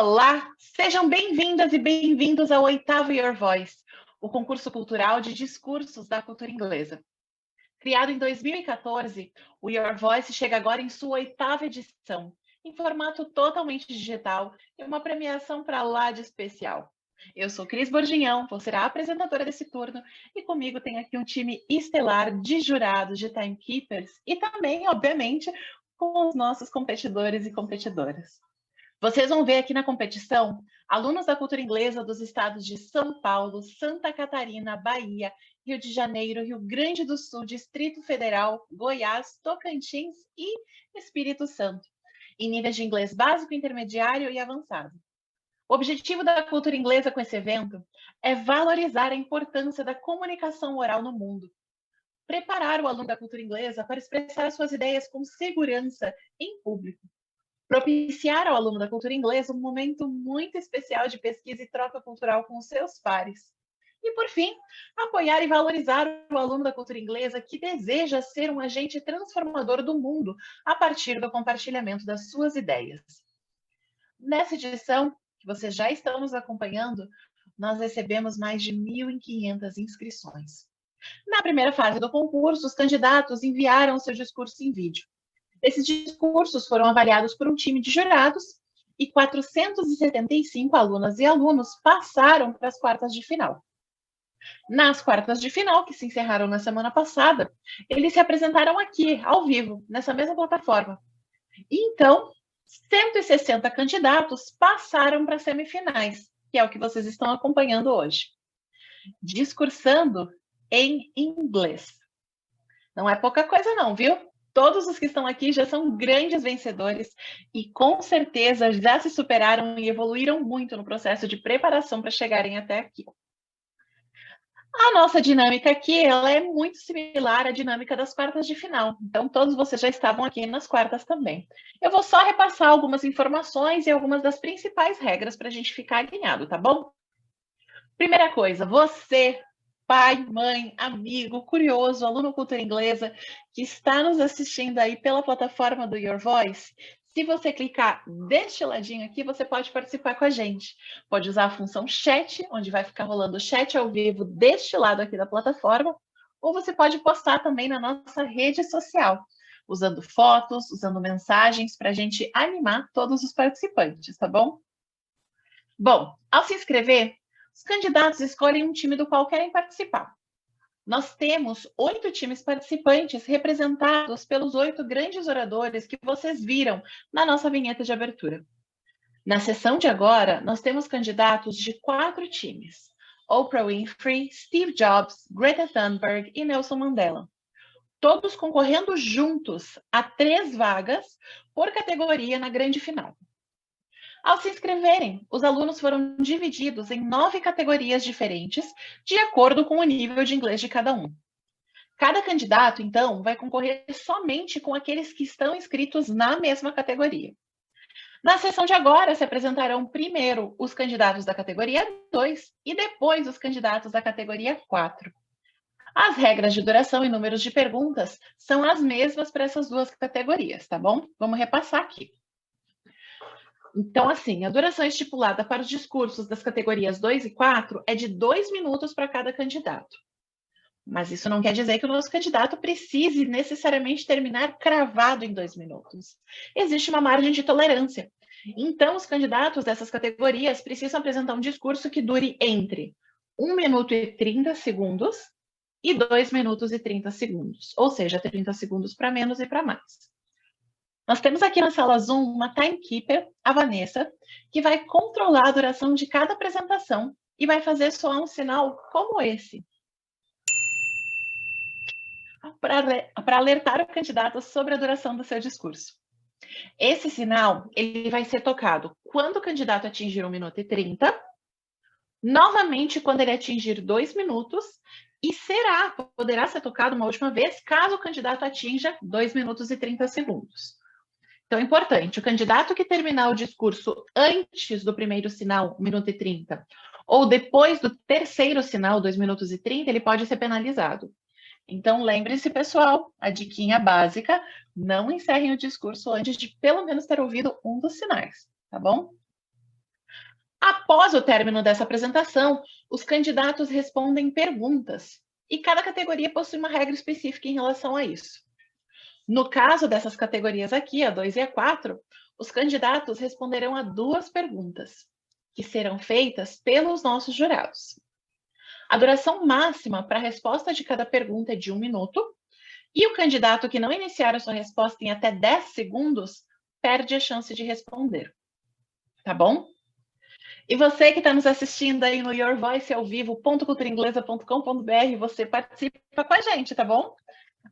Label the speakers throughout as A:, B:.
A: Olá, sejam bem-vindas e bem-vindos ao oitavo Your Voice, o concurso cultural de discursos da cultura inglesa. Criado em 2014, o Your Voice chega agora em sua oitava edição, em formato totalmente digital e uma premiação para lá de especial. Eu sou Cris Borginhão, vou ser a apresentadora desse turno e comigo tem aqui um time estelar de jurados, de timekeepers e também, obviamente, com os nossos competidores e competidoras. Vocês vão ver aqui na competição alunos da cultura inglesa dos estados de São Paulo, Santa Catarina, Bahia, Rio de Janeiro, Rio Grande do Sul, Distrito Federal, Goiás, Tocantins e Espírito Santo, em níveis de inglês básico, intermediário e avançado. O objetivo da cultura inglesa com esse evento é valorizar a importância da comunicação oral no mundo, preparar o aluno da cultura inglesa para expressar suas ideias com segurança em público, propiciar ao aluno da cultura inglesa um momento muito especial de pesquisa e troca cultural com os seus pares. E, por fim, apoiar e valorizar o aluno da cultura inglesa que deseja ser um agente transformador do mundo a partir do compartilhamento das suas ideias. Nessa edição, que vocês já estão nos acompanhando, nós recebemos mais de 1.500 inscrições. Na primeira fase do concurso, os candidatos enviaram seu discurso em vídeo. Esses discursos foram avaliados por um time de jurados e 475 alunas e alunos passaram para as quartas de final. Nas quartas de final, que se encerraram na semana passada, eles se apresentaram aqui, ao vivo, nessa mesma plataforma. E então, 160 candidatos passaram para as semifinais, que é o que vocês estão acompanhando hoje. Discursando em inglês. Não é pouca coisa não, viu? Todos os que estão aqui já são grandes vencedores e com certeza já se superaram e evoluíram muito no processo de preparação para chegarem até aqui. A nossa dinâmica aqui, ela é muito similar à dinâmica das quartas de final. Então, todos vocês já estavam aqui nas quartas também. Eu vou só repassar algumas informações e algumas das principais regras para a gente ficar alinhado, tá bom? Primeira coisa, você, pai, mãe, amigo, curioso, aluno cultura inglesa, que está nos assistindo aí pela plataforma do Your Voice, se você clicar deste ladinho aqui, você pode participar com a gente. Pode usar a função chat, onde vai ficar rolando o chat ao vivo deste lado aqui da plataforma, ou você pode postar também na nossa rede social, usando fotos, usando mensagens, para a gente animar todos os participantes, tá bom? Bom, ao se inscrever, os candidatos escolhem um time do qual querem participar. Nós temos 8 times participantes representados pelos 8 grandes oradores que vocês viram na nossa vinheta de abertura. Na sessão de agora, nós temos candidatos de 4 times: Oprah Winfrey, Steve Jobs, Greta Thunberg e Nelson Mandela. Todos concorrendo juntos a 3 vagas por categoria na grande final. Ao se inscreverem, os alunos foram divididos em 9 categorias diferentes, de acordo com o nível de inglês de cada um. Cada candidato, então, vai concorrer somente com aqueles que estão inscritos na mesma categoria. Na sessão de agora, se apresentarão primeiro os candidatos da categoria 2 e depois os candidatos da categoria 4. As regras de duração e números de perguntas são as mesmas para essas duas categorias, tá bom? Vamos repassar aqui. Então, assim, a duração estipulada para os discursos das categorias 2 e 4 é de 2 minutos para cada candidato. Mas isso não quer dizer que o nosso candidato precise necessariamente terminar cravado em 2 minutos. Existe uma margem de tolerância. Então, os candidatos dessas categorias precisam apresentar um discurso que dure entre 1 minuto e 30 segundos e 2 minutos e 30 segundos. Ou seja, 30 segundos para menos e para mais. Nós temos aqui na sala Zoom uma timekeeper, a Vanessa, que vai controlar a duração de cada apresentação e vai fazer soar um sinal como esse, para alertar o candidato sobre a duração do seu discurso. Esse sinal ele vai ser tocado quando o candidato atingir 1 minuto e 30, novamente quando ele atingir 2 minutos, e poderá ser tocado uma última vez caso o candidato atinja 2 minutos e 30 segundos. Então, é importante, o candidato que terminar o discurso antes do primeiro sinal, 1 minuto e 30, ou depois do terceiro sinal, 2 minutos e 30, ele pode ser penalizado. Então, lembre-se, pessoal, a diquinha básica, não encerrem o discurso antes de pelo menos ter ouvido um dos sinais, tá bom? Após o término dessa apresentação, os candidatos respondem perguntas, e cada categoria possui uma regra específica em relação a isso. No caso dessas categorias aqui, a 2 e a 4, os candidatos responderão a 2 perguntas, que serão feitas pelos nossos jurados. A duração máxima para a resposta de cada pergunta é de 1 minuto, e o candidato que não iniciar a sua resposta em até 10 segundos perde a chance de responder. Tá bom? E você que está nos assistindo aí no yourvoiceaovivo.culturainglesa.com.br, você participa com a gente, tá bom?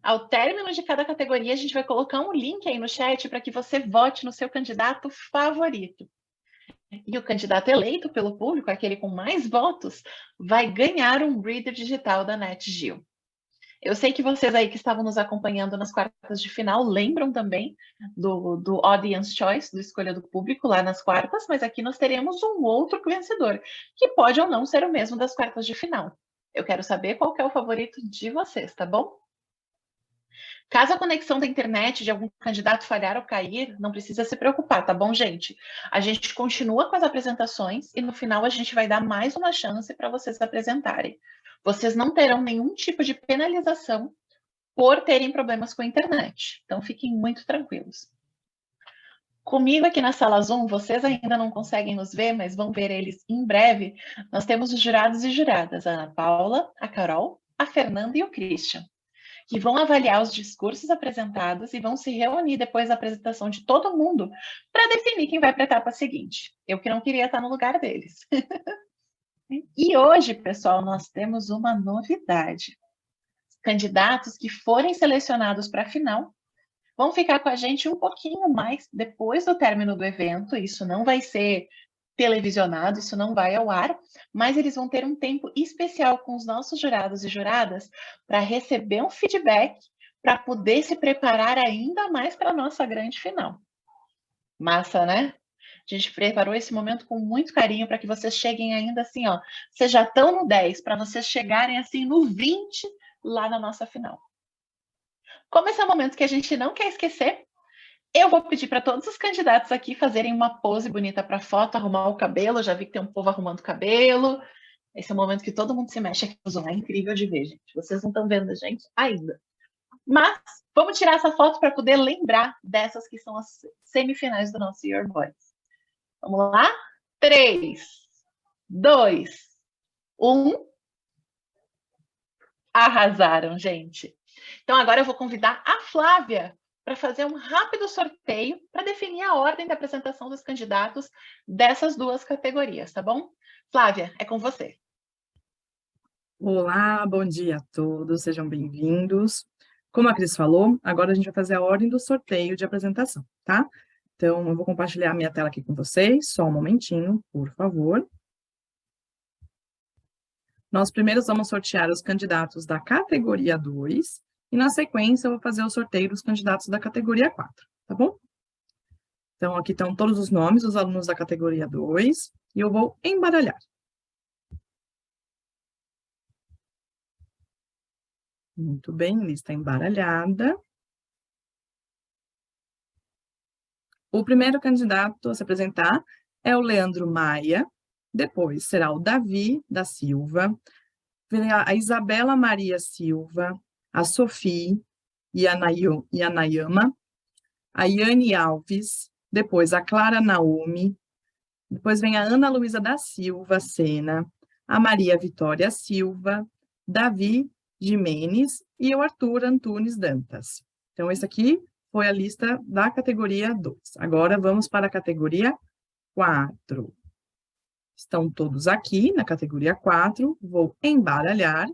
A: Ao término de cada categoria, a gente vai colocar um link aí no chat para que você vote no seu candidato favorito. E o candidato eleito pelo público, aquele com mais votos, vai ganhar um reader digital da NetGeo. Eu sei que vocês aí que estavam nos acompanhando nas quartas de final lembram também do Audience Choice, do Escolha do Público, lá nas quartas, mas aqui nós teremos um outro vencedor, que pode ou não ser o mesmo das quartas de final. Eu quero saber qual que é o favorito de vocês, tá bom? Caso a conexão da internet de algum candidato falhar ou cair, não precisa se preocupar, tá bom, gente? A gente continua com as apresentações e no final a gente vai dar mais uma chance para vocês apresentarem. Vocês não terão nenhum tipo de penalização por terem problemas com a internet. Então, fiquem muito tranquilos. Comigo aqui na sala Zoom, vocês ainda não conseguem nos ver, mas vão ver eles em breve. Nós temos os jurados e juradas, a Ana Paula, a Carol, a Fernanda e o Christian, que vão avaliar os discursos apresentados e vão se reunir depois da apresentação de todo mundo para definir quem vai para a etapa seguinte. Eu que não queria estar no lugar deles. E hoje, pessoal, nós temos uma novidade. Candidatos que forem selecionados para a final vão ficar com a gente um pouquinho mais depois do término do evento. Isso não vai ser televisionado, isso não vai ao ar, mas eles vão ter um tempo especial com os nossos jurados e juradas para receber um feedback, para poder se preparar ainda mais para a nossa grande final. Massa, né? A gente preparou esse momento com muito carinho para que vocês cheguem ainda assim, ó. Vocês já estão no 10, para vocês chegarem assim no 20 lá na nossa final. Como esse é um momento que a gente não quer esquecer, eu vou pedir para todos os candidatos aqui fazerem uma pose bonita para foto, arrumar o cabelo. Já vi que tem um povo arrumando o cabelo. Esse é o momento que todo mundo se mexe aqui. É incrível de ver, gente. Vocês não estão vendo a gente ainda. Mas vamos tirar essa foto para poder lembrar dessas que são as semifinais do nosso Your Voice. Vamos lá? 3, 2, 1. Arrasaram, gente. Então agora eu vou convidar a Flávia para fazer um rápido sorteio para definir a ordem da apresentação dos candidatos dessas 2 categorias, tá bom? Flávia, é com você.
B: Olá, bom dia a todos, sejam bem-vindos. Como a Cris falou, agora a gente vai fazer a ordem do sorteio de apresentação, tá? Então, eu vou compartilhar minha tela aqui com vocês, só um momentinho, por favor. Nós primeiro vamos sortear os candidatos da categoria 2, e na sequência eu vou fazer o sorteio dos candidatos da categoria 4, tá bom? Então, aqui estão todos os nomes dos alunos da categoria 2, e eu vou embaralhar. Muito bem, lista embaralhada. O primeiro candidato a se apresentar é o Leandro Maia, depois será o Davi da Silva, a Isabela Maria Silva, a Sofia e a Nayama, a Yane Alves, depois a Clara Naomi, depois vem a Ana Luísa da Silva Sena, a Maria Vitória Silva, Davi Jimenez e o Arthur Antunes Dantas. Então, esse aqui foi a lista da categoria 2. Agora, vamos para a categoria 4. Estão todos aqui na categoria 4. Vou embaralhar.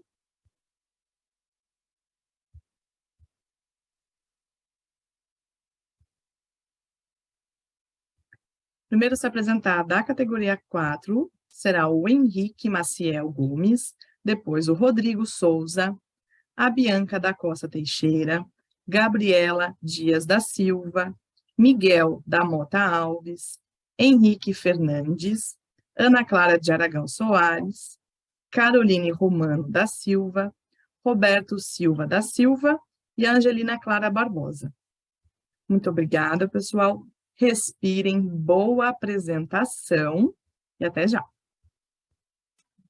B: Primeiro se apresentar da categoria 4 será o Henrique Maciel Gomes, depois o Rodrigo Souza, a Bianca da Costa Teixeira, Gabriela Dias da Silva, Miguel da Mota Alves, Henrique Fernandes, Ana Clara de Aragão Soares, Caroline Romano da Silva, Roberto Silva da Silva e Angelina Clara Barbosa. Muito obrigada, pessoal. Respirem, boa apresentação. E até já!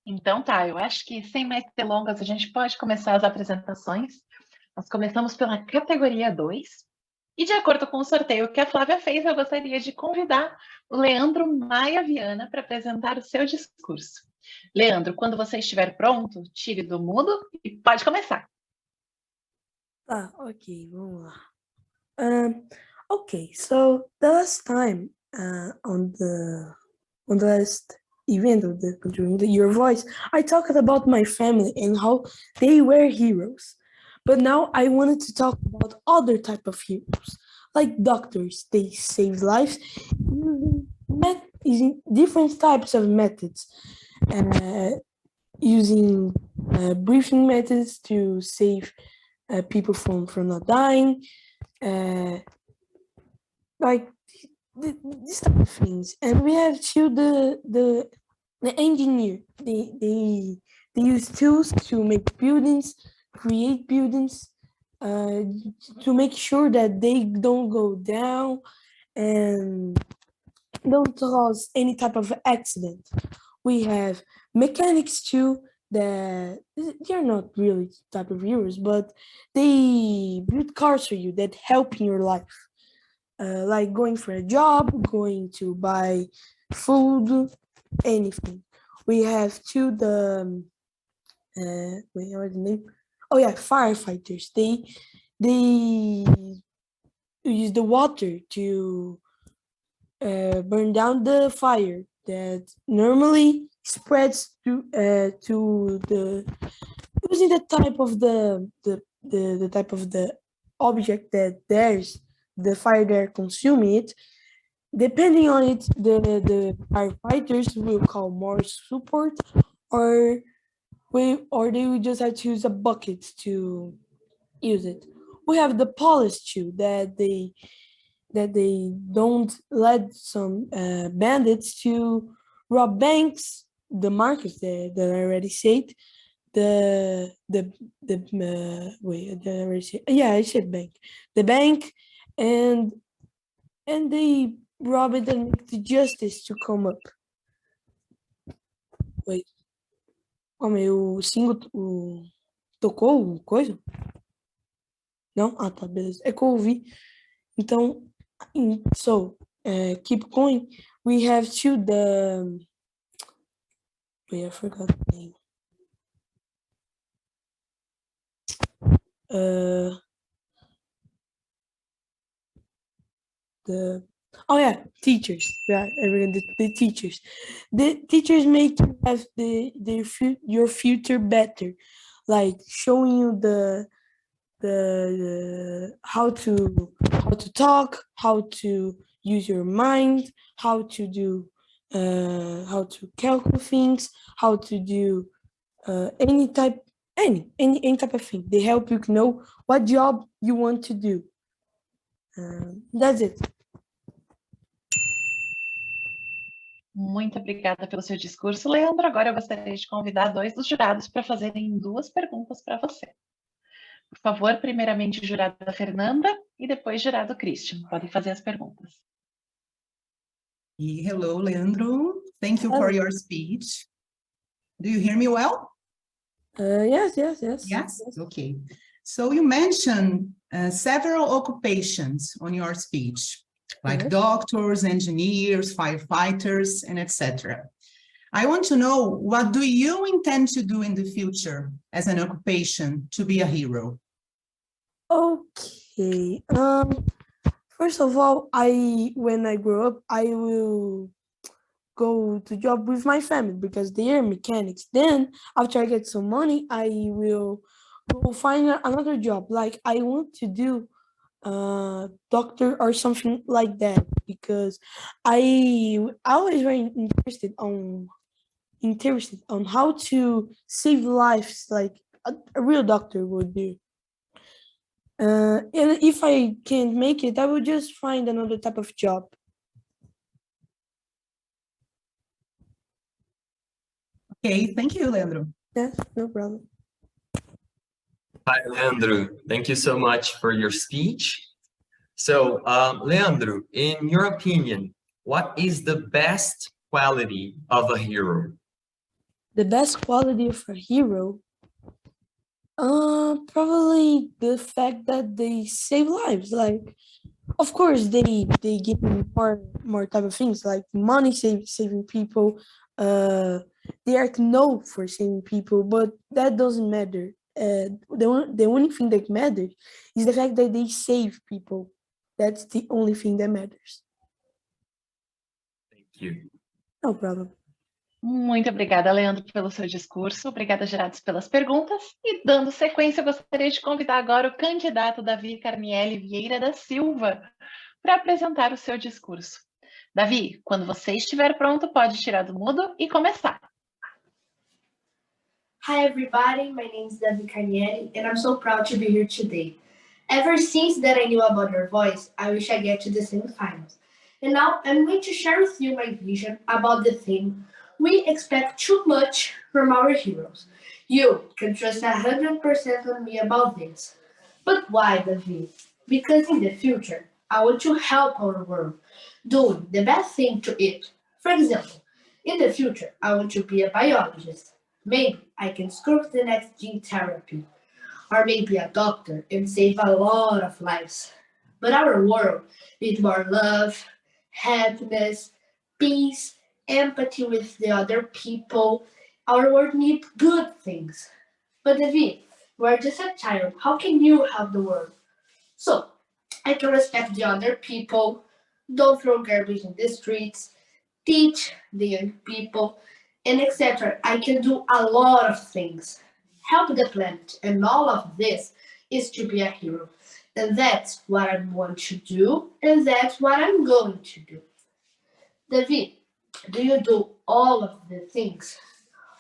A: Então tá, eu acho que sem mais delongas a gente pode começar as apresentações. Nós começamos pela categoria 2. E de acordo com o sorteio que a Flávia fez, eu gostaria de convidar o Leandro Maia Viana para apresentar o seu discurso. Leandro, quando você estiver pronto, tire do mudo e pode começar.
C: Tá, ok, vamos lá. Okay, so the last time on the last event of the Cultura Inglesa, Your Voice, I talked about my family and how they were heroes. But now I wanted to talk about other type of heroes, like doctors. They save lives using different types of methods, using breathing methods to save people from not dying, like this type of things. And we have too the engineer. They use tools to make buildings, create buildings, to make sure that they don't go down and don't cause any type of accident. We have mechanics too, that they're not really type of heroes, but they build cars for you that help in your life, like going for a job, going to buy food, anything. We have too the wait, what's the name? Oh yeah, firefighters. They use the water to burn down the fire that normally spreads to the using the type of the type of the object that there's the fire they're consuming it. Depending on it, the firefighters will call more support, or they will just have to use a bucket to use it. We have the police too, that they don't let some bandits to rob banks, the markets that I already said, wait, did I already say? Yeah, I said bank, the bank, and they rob it and make the justice to come up. Wait, calma aí, o single, tocou coisa? Não? Ah, tá, beleza. É que eu ouvi. Então, so, keep going. We have to wait, I forgot the name. Teachers. Yeah, the teachers. The teachers make you have your future better, like showing you the how to talk, how to use your mind, how to do how to calculate things, how to do any type of thing. They help you know what job you want to do. That's it.
A: Muito obrigada pelo seu discurso, Leandro. Agora eu gostaria de convidar dois dos jurados para fazerem duas perguntas para você. Por favor, primeiramente jurada Fernanda e depois jurado Christian. Podem fazer as perguntas.
D: Hello, Leandro. Thank you for your speech. Do you hear me well?
C: Yes.
D: Yes? Okay. So you mentioned several occupations on your speech, like doctors, engineers, firefighters, and etc. I want to know, what do you intend to do in the future as an occupation to be a hero?
C: Okay. First of all, when I grow up, I will go to job with my family because they are mechanics. Then after I get some money, I will go find another job. Like I want to do doctor or something like that, because I always very interested on how to save lives, like a real doctor would do. And if I can't make it, I will just find another type of job.
D: Okay, thank you, Leandro.
C: Yes, no problem.
E: Hi, Leandro. Thank you so much for your speech. So, Leandro, in your opinion, what is the best quality of a hero?
C: The best quality of a hero, probably the fact that they save lives. Like, of course, they give me more type of things like money saving people. They are known for saving people, but that doesn't matter. The only thing that matters is the fact that they save people. That's the only thing that matters.
E: Thank you.
C: No problem.
A: Muito obrigada, Leandro, pelo seu discurso. Obrigada, jurados, pelas perguntas. E dando sequência, eu gostaria de convidar agora o candidato Davi Carnielli Vieira da Silva para apresentar o seu discurso. Davi, quando você estiver pronto, pode tirar do mudo e começar.
F: Hi everybody, my name is Davi Carnielli and I'm so proud to be here today. Ever since that I knew about your voice, I wish I get to the semifinals. And now I'm going to share with you my vision about the theme we expect too much from our heroes. You can trust 100% on me about this. But why, Davi? Because in the future, I want to help our world, doing the best thing to it. For example, in the future, I want to be a biologist. Maybe I can sculpt the next gene therapy. Or maybe a doctor and save a lot of lives. But our world needs more love, happiness, peace, empathy with the other people. Our world needs good things. But David, you are just a child. How can you help the world? So, I can respect the other people, don't throw garbage in the streets, teach the young people, and etc. I can do a lot of things. Help the planet, and all of this is to be a hero. And that's what I want to do, and that's what I'm going to do. David, do you do all of the things?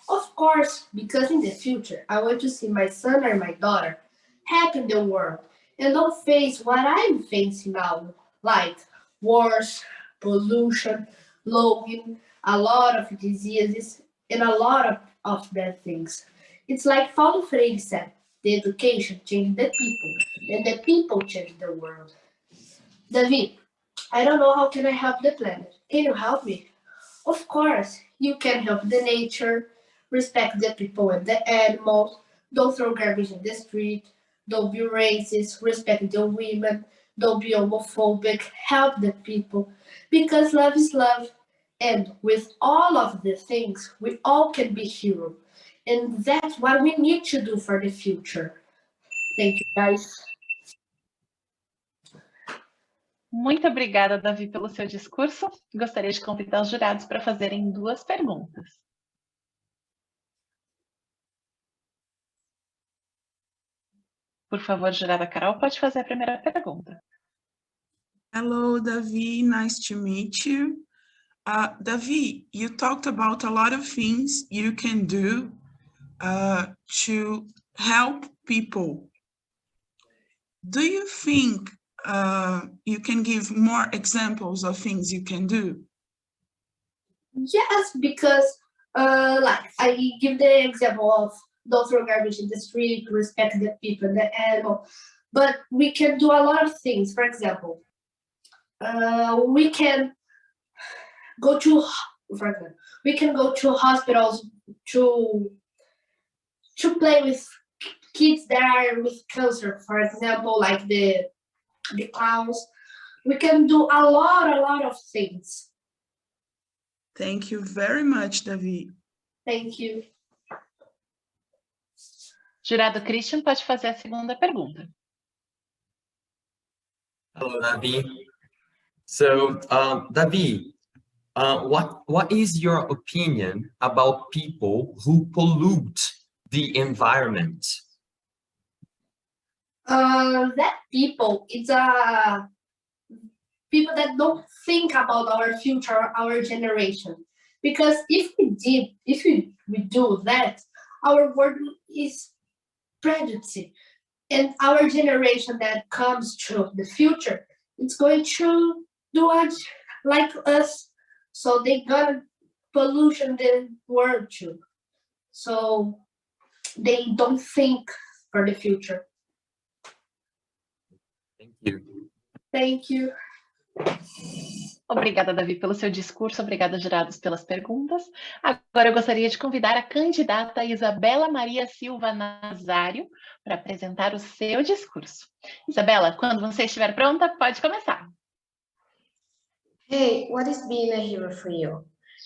F: Of course, because in the future, I want to see my son or my daughter happy in the world and don't face what I'm facing now, like wars, pollution, longing, a lot of diseases, and a lot of bad things. It's like Paulo Freire said, the education changed the people, and the people change the world. David, I don't know how can I help the planet. Can you help me? Of course, you can help the nature, respect the people and the animals, don't throw garbage in the street, don't be racist, respect the women, don't be homophobic, help the people, because love is love. And with all of the things, we all can be heroes. And that's what we need to do for the future. Thank you, guys.
A: Muito obrigada, Davi, pelo seu discurso. Gostaria de convidar os jurados para fazerem 2 perguntas. Por favor, jurada Carol, pode fazer a primeira pergunta.
G: Hello, Davi. Nice to meet you. Davi, you talked about a lot of things you can do to help people. Do you think you can give more examples of things you can do?
F: Yes, because like I give the example of don't throw garbage in the street, respect the people and the animal, but we can do a lot of things. For example, we can go to, for example, we can go to hospitals to play with kids that are with cancer, for example, like the clowns. We can do a lot of things.
G: Thank you very much, Davi.
F: Thank you.
A: Jurado Christian pode fazer a segunda pergunta.
E: Hello, Davi. So, Davi, what is your opinion about people who pollute the environment?
F: That people, it's people that don't think about our future, our generation. Because if we do that, our world is prejudice, and our generation that comes to the future, it's going to do it like us. So they gonna pollution the world too. So they don't think for the future.
E: Thank you.
F: Thank you.
A: Obrigada, Davi, pelo seu discurso. Obrigada, jurados, pelas perguntas. Agora eu gostaria de convidar a candidata Isabela Maria Silva Nazário para apresentar o seu discurso. Isabela, quando você estiver pronta, pode começar.
H: Hey, what is being a hero for you?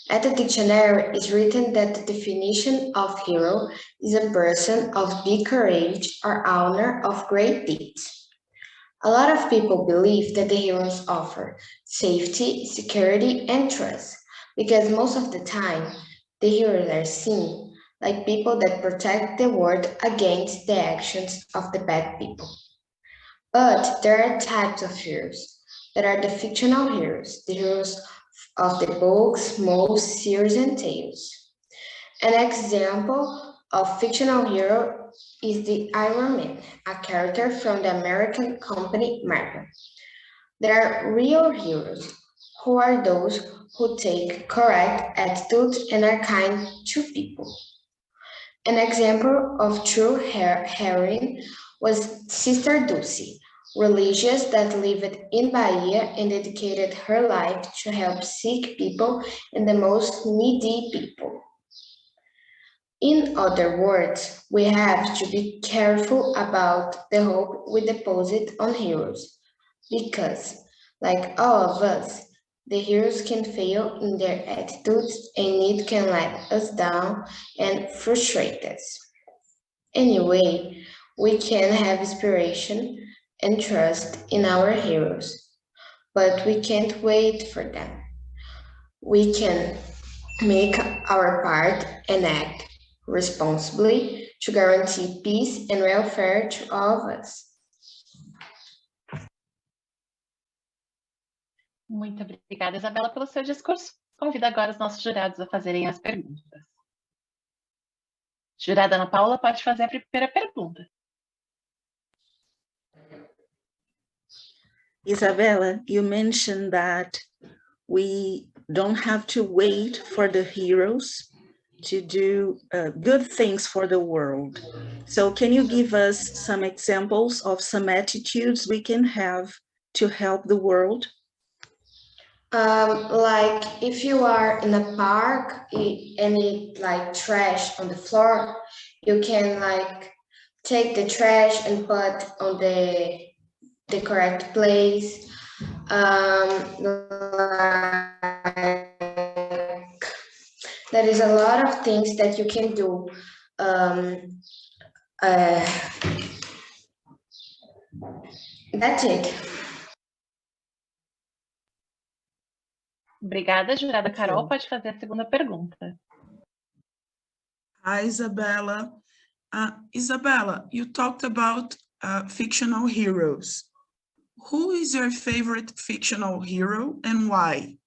H: At the dictionary, it's written that the definition of hero is a person of big courage or honor of great deeds. A lot of people believe that the heroes offer safety, security, and trust, because most of the time, the heroes are seen like people that protect the world against the actions of the bad people. But there are types of heroes. There are the fictional heroes, the heroes of the books, movies, series, and tales. An example of fictional hero is the Iron Man, a character from the American company Marvel. There are real heroes, who are those who take correct attitudes and are kind to people. An example of true heroine was Sister Dulce, religious that lived in Bahia and dedicated her life to help sick people and the most needy people. In other words, we have to be careful about the hope we deposit on heroes, because, like all of us, the heroes can fail in their attitudes and it can let us down and frustrate us. Anyway, we can have inspiration and trust in our heroes, but we can't wait for them. We can make our part and act responsibly to guarantee peace and welfare to all of us.
A: Muito obrigada, Isabela, pelo seu discurso. Convido agora os nossos jurados a fazerem as perguntas. Jurada Ana Paula pode fazer a primeira pergunta.
I: Isabella, you mentioned that we don't have to wait for the heroes to do good things for the world. So can you give us some examples of some attitudes we can have to help the world?
H: Like if you are in a park and it like trash on the floor, you can like take the trash and put on the correct place. There is a lot of things that you can do. That's it.
A: Obrigada, jurada Carol. Pode fazer a segunda pergunta.
G: Hi, Isabella. Isabella, you talked about fictional heroes. Who is your favorite fictional hero and why?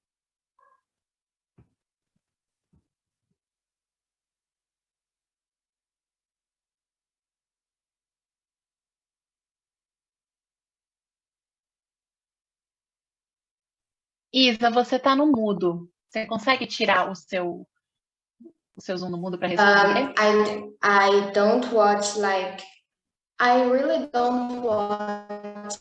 A: Isa, você está no mudo. Você consegue tirar o seu zoom no mudo para responder?
H: I don't watch like, I really don't watch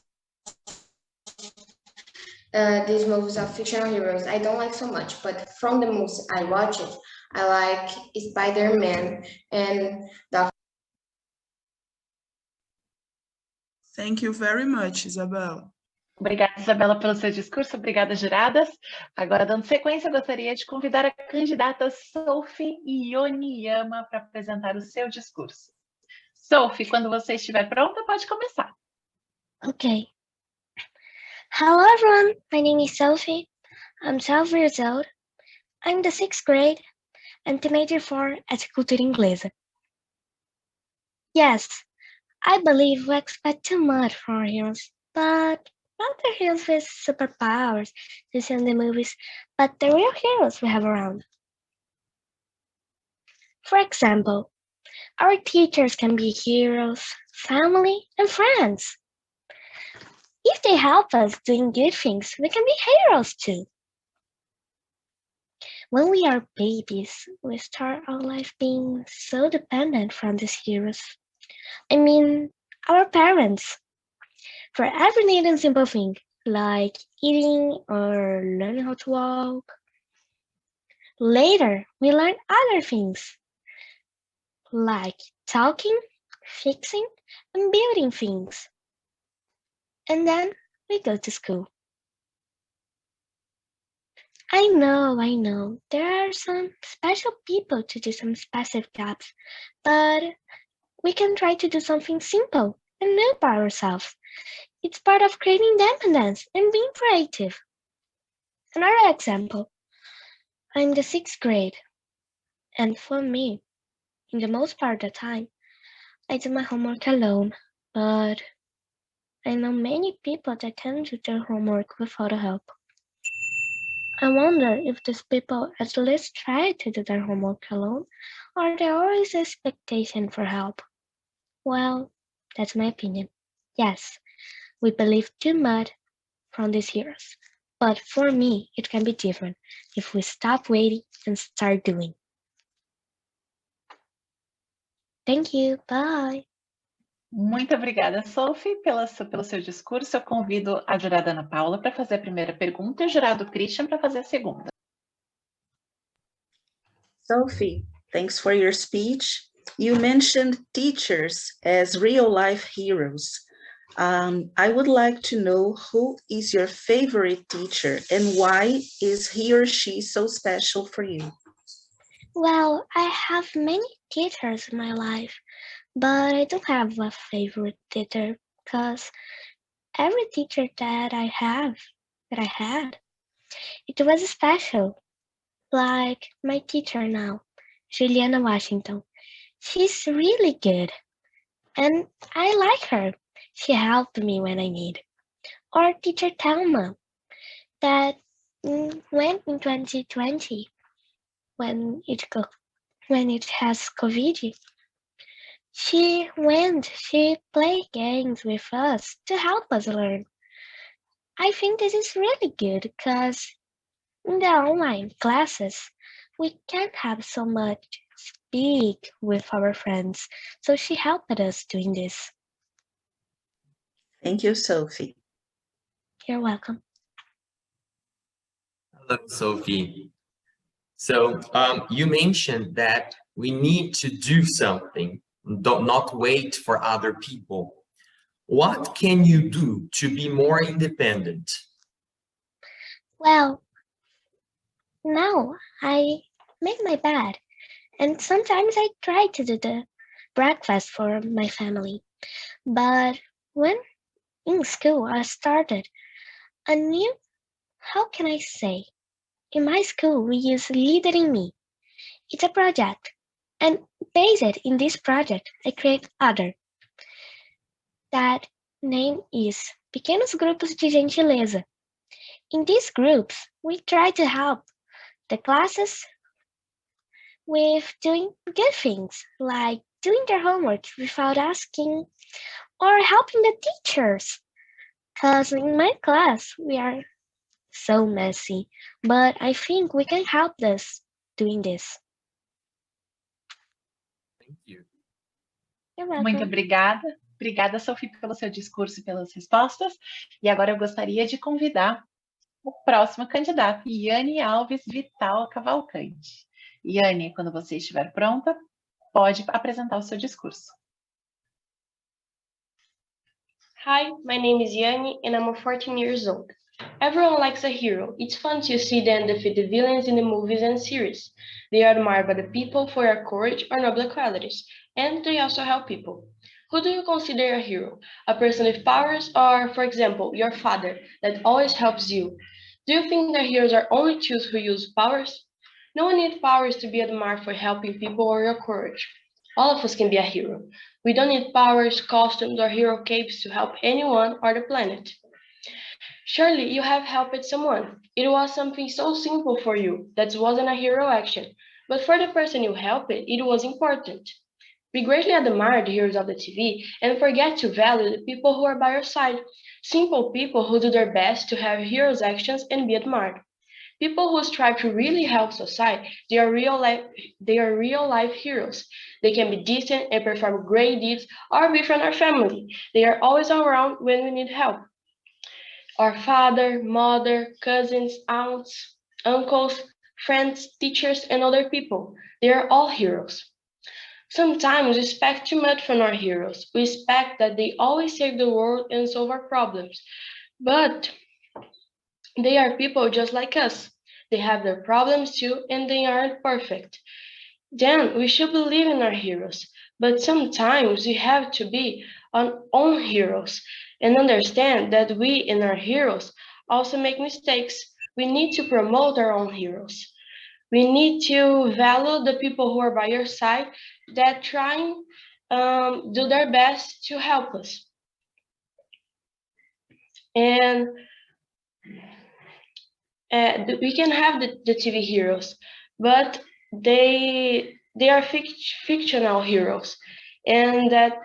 H: these movies of fictional heroes. I don't like so much, but from the movies I watch it, I like Spider-Man and Doctor.
G: Thank you very much, Isabella.
A: Obrigada, Isabela, pelo seu discurso. Obrigada, juradas. Agora, dando sequência, eu gostaria de convidar a candidata Sophie Yoniyama para apresentar o seu discurso. Sophie, quando você estiver pronta, pode começar.
J: Okay. Hello, everyone. My name is Sophie. I'm 12 years old. I'm the 6th grade and the major for at Cultura Inglesa. Yes, I believe we expect too much from our heroes, but not the heroes with superpowers you see in the movies, but the real heroes we have around. For example, our teachers can be heroes, family, and friends. If they help us doing good things, we can be heroes too. When we are babies, we start our life being so dependent from these heroes. I mean, our parents. For every neat and simple thing, like eating or learning how to walk. Later, we learn other things, like talking, fixing, and building things. And then we go to school. I know, there are some special people to do some specific jobs, but we can try to do something simple and new by ourselves. It's part of creating independence and being creative. Another example, I'm the 6th grade, and for me, in the most part of the time, I do my homework alone, but I know many people that can do their homework without help. I wonder if these people at least try to do their homework alone, or there always expectation for help. Well, that's my opinion. Yes, we believe too much from these heroes, but for me, it can be different if we stop waiting and start doing. Thank you, bye!
A: Muito obrigada, Sophie, pelo seu discurso. Eu convido a jurada Ana Paula para fazer a primeira pergunta e o jurado Christian para fazer a segunda.
I: Sophie, thanks for your speech. You mentioned teachers as real-life heroes. I would like to know who is your favorite teacher and why is he or she so special for you?
J: Well, I have many teachers in my life, but I don't have a favorite teacher because every teacher that I had, it was special. Like my teacher now, Juliana Washington. She's really good, and I like her. She helped me when I need. Or teacher Thelma, that went in 2020 when it has COVID. She played games with us to help us learn. I think this is really good because in the online classes, we can't have so much speak with our friends, so she helped us doing this.
I: Thank you, Sophie.
J: You're welcome.
E: Hello, Sophie. So you mentioned that we need to do something, not wait for other people. What can you do to be more independent?
J: Well, now I make my bed, and sometimes I try to do the breakfast for my family. But when in school, I started a new, how can I say? In my school, we use Leader in Me. It's a project, and based in this project, I create other. That name is Pequenos Grupos de Gentileza. In these groups, we try to help the classes with doing good things, like doing their homework without asking, or helping the teachers. Because in my class, we are so messy, but I think we can help this doing this.
E: Thank you.
J: You're welcome.
A: Muito obrigada. Obrigada, Sophie, pelo seu discurso e pelas respostas. E agora eu gostaria de convidar o próximo candidato, Yane Alves Vital Cavalcante. Yane, quando você estiver pronta, pode apresentar o seu discurso.
K: Hi, my name is Yane and I'm 14 years old. Everyone likes a hero. It's fun to see them defeat the villains in the movies and series. They are admired by the people for their courage or noble qualities, and they also help people. Who do you consider a hero? A person with powers or, for example, your father that always helps you? Do you think that heroes are only those who use powers? No one needs powers to be admired for helping people or your courage. All of us can be a hero. We don't need powers, costumes, or hero capes to help anyone or the planet. Surely you have helped someone. It was something so simple for you that wasn't a hero action, but for the person you helped, it was important. We greatly admire the heroes of the TV and forget to value the people who are by your side. Simple people who do their best to have heroes' actions and be admired. People who strive to really help society, they are real life heroes. They can be decent and perform great deeds or befriend our family. They are always around when we need help. Our father, mother, cousins, aunts, uncles, friends, teachers, and other people. They are all heroes. Sometimes we expect too much from our heroes. We expect that they always save the world and solve our problems. But they are people just like us. They have their problems too, and they aren't perfect. Then we should believe in our heroes. But sometimes we have to be our own heroes and understand that we and our heroes also make mistakes. We need to promote our own heroes. We need to value the people who are by your side that trying do their best to help us. And we can have the TV heroes, but they are fictional heroes, and that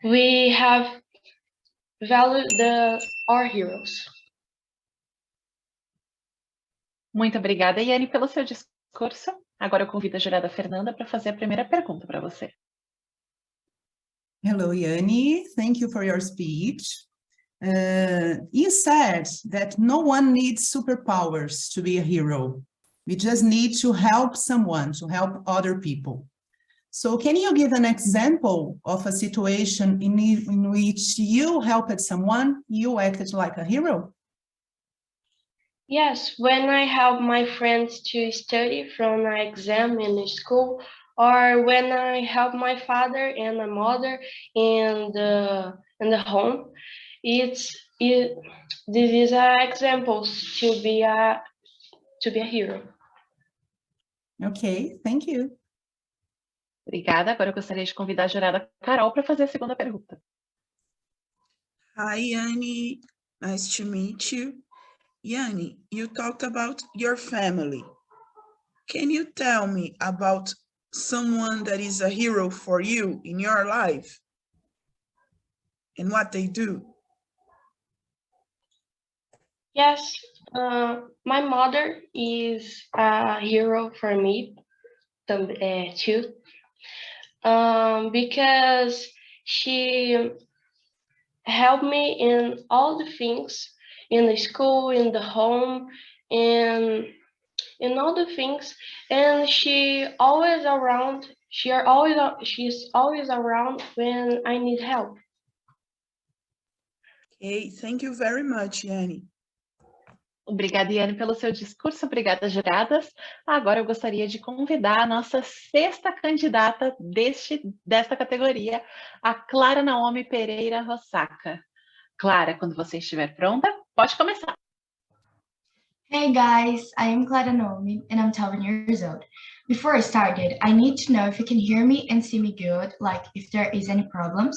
K: we have valued our heroes.
A: Muito obrigada, Yane, pelo seu discurso. Agora eu convido a jurada Fernanda para fazer a primeira pergunta para você.
D: Hello, Yanni. Thank you for your speech. You said that no one needs superpowers to be a hero. We just need to help someone, to help other people. So can you give an example of a situation in which you helped someone, you acted like a hero?
K: Yes, when I help my friends to study from an exam in the school, or when I help my father and my mother in the home, this is an example to be a hero.
D: Okay, thank you.
A: Obrigada. Agora eu gostaria de convidar a jurada Carol para fazer a segunda pergunta.
G: Hi, Yanni. Nice to meet you. Yanni, you talked about your family. Can you tell me about someone that is a hero for you in your life and what they do?
K: Yes, my mother is a hero for me too, because she helped me in all the things in the school, in the home, and in all the things, and she's always around when I need help.
G: Okay, thank you very much, Yanni.
A: Obrigada, Yane, pelo seu discurso. Obrigada, juradas. Agora eu gostaria de convidar a nossa sexta candidata desta categoria, a Clara Naomi Pereira Rossaca. Clara, quando você estiver pronta, pode começar.
L: Hey guys, I am Clara Naomi and I'm 12 years old. Before I started, I need to know if you can hear me and see me good, like if there is any problems.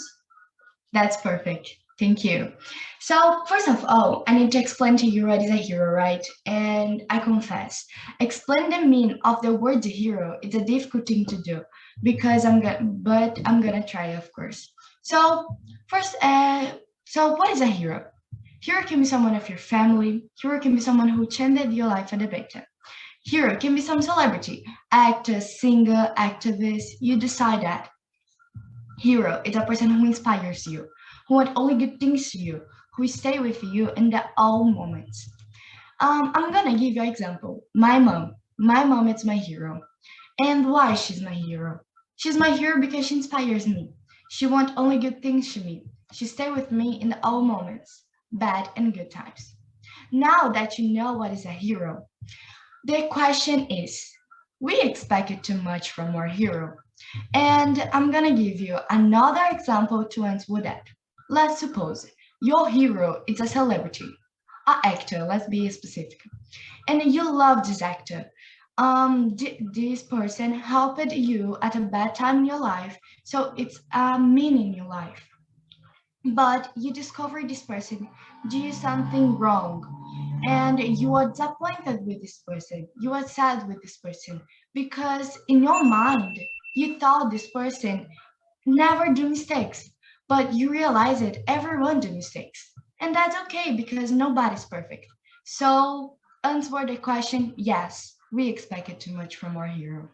L: That's perfect. Thank you. So first of all, I need to explain to you what is a hero, right? And I confess, explain the meaning of the word hero is a difficult thing to do because I'm gonna try, of course. So first, so what is a hero? Hero can be someone of your family. Hero can be someone who changed your life a bit. Hero can be some celebrity, actor, singer, activist. You decide that. Hero is a person who inspires you, who want only good things to you, who stay with you in all moments. I'm gonna give you an example. My mom is my hero. And why she's my hero? She's my hero because she inspires me. She wants only good things to me. She stay with me in all moments, bad and good times. Now that you know what is a hero, the question is, we expected too much from our hero. And I'm gonna give you another example to answer that. Let's suppose your hero is a celebrity, an actor, let's be specific. And you love this actor. This person helped you at a bad time in your life, so it's a meaning in your life. But you discover this person do something wrong, and you are disappointed with this person. You are sad with this person because in your mind, you thought this person never do mistakes, but you realize that everyone do mistakes. And that's okay because nobody's perfect. So answer the question, yes, we expected too much from our hero.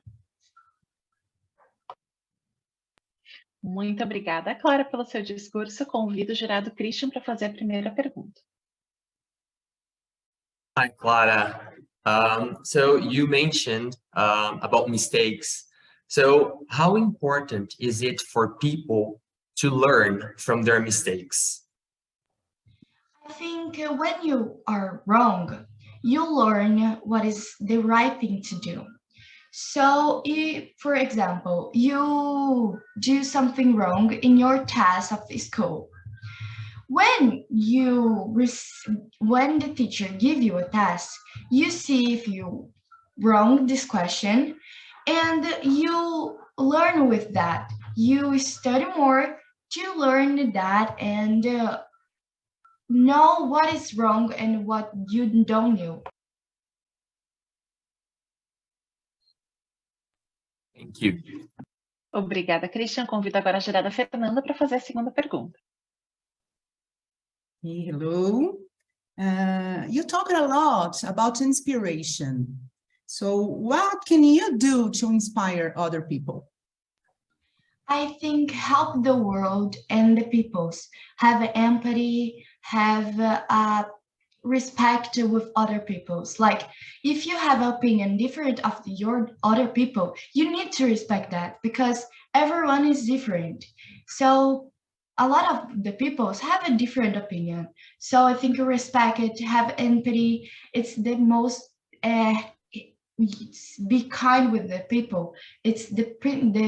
A: Muito obrigada, Clara, pelo seu discurso. Convido o jurado Christian para fazer a primeira pergunta.
E: Hi, Clara. So you mentioned about mistakes. So how important is it for people to learn from their mistakes?
L: I think when you are wrong, you learn what is the right thing to do. So if, for example, you do something wrong in your task of the school, when when the teacher give you a task, you see if you wrong this question and you learn with that. You study more to learn that and know what is wrong and what you don't know.
E: Thank you.
A: Obrigada, Christian. Convido agora a jurada Fernanda para fazer a segunda pergunta.
D: Hello. You talked a lot about inspiration. So what can you do to inspire other people?
L: I think help the world and the peoples have empathy, have respect with other peoples. Like if you have opinion different of your other people, you need to respect that because everyone is different. So a lot of the peoples have a different opinion. So I think respect it, have empathy. It's the most be kind with the people. It's the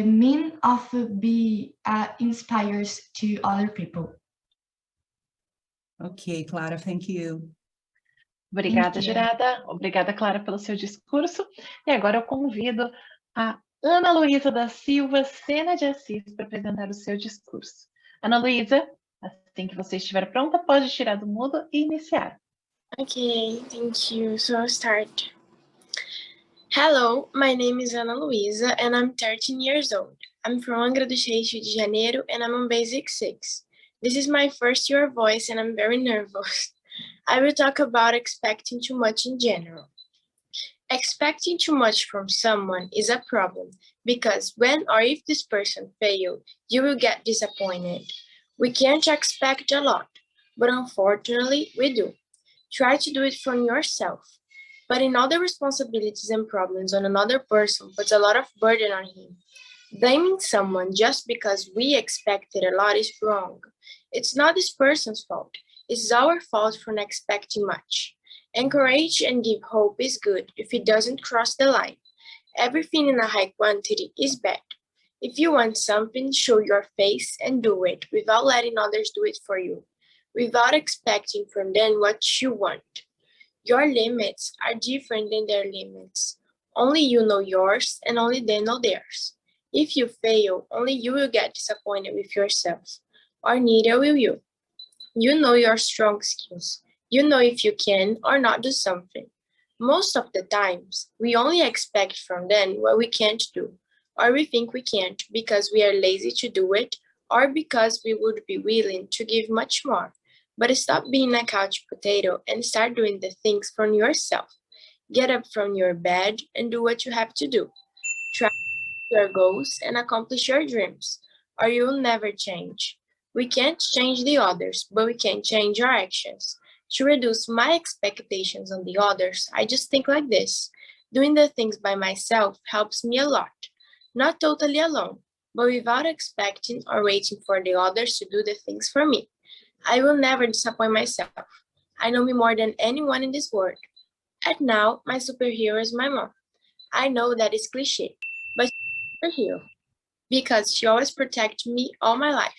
L: mean of be inspires to other people.
D: Okay, Clara, thank you.
A: Obrigada, jurada. Obrigada, Clara, pelo seu discurso. E agora eu convido a Ana Luísa da Silva Sena de Assis para apresentar o seu discurso. Ana Luísa, assim que você estiver pronta, pode tirar do mudo e iniciar.
K: Okay, thank you. So I'll start. Hello, my name is Ana Luísa and I'm 13 years old. I'm from Angra dos Reis, Rio de Janeiro, and I'm on Basic 6. This is my first year of voice and I'm very nervous. I will talk about expecting too much in general. Expecting too much from someone is a problem because when or if this person fails, you will get disappointed. We can't expect a lot, but unfortunately we do. Try to do it from yourself. Putting all the responsibilities and problems on another person puts a lot of burden on him. Blaming someone just because we expected a lot is wrong. It's not this person's fault. It's our fault for not expecting much. Encourage and give hope is good if it doesn't cross the line. Everything in a high quantity is bad. If you want something, show your face and do it without letting others do it for you, without expecting from them what you want. Your limits are different than their limits. Only you know yours and only they know theirs. If you fail, only you will get disappointed with yourself, or neither will you. You know your strong skills. You know if you can or not do something. Most of the times, we only expect from them what we can't do, or we think we can't because we are lazy to do it, or because we would be willing to give much more. But stop being a couch potato and start doing the things from yourself. Get up from your bed and do what you have to do. Try your goals and accomplish your dreams, or you will never change. We can't change the others, but we can change our actions. To reduce my expectations on the others, I just think like this. Doing the things by myself helps me a lot. Not totally alone, but without expecting or waiting for the others to do the things for me. I will never disappoint myself. I know me more than anyone in this world. And now, my superhero is my mom. I know that is cliche, but she's a superhero because she always protected me all my life.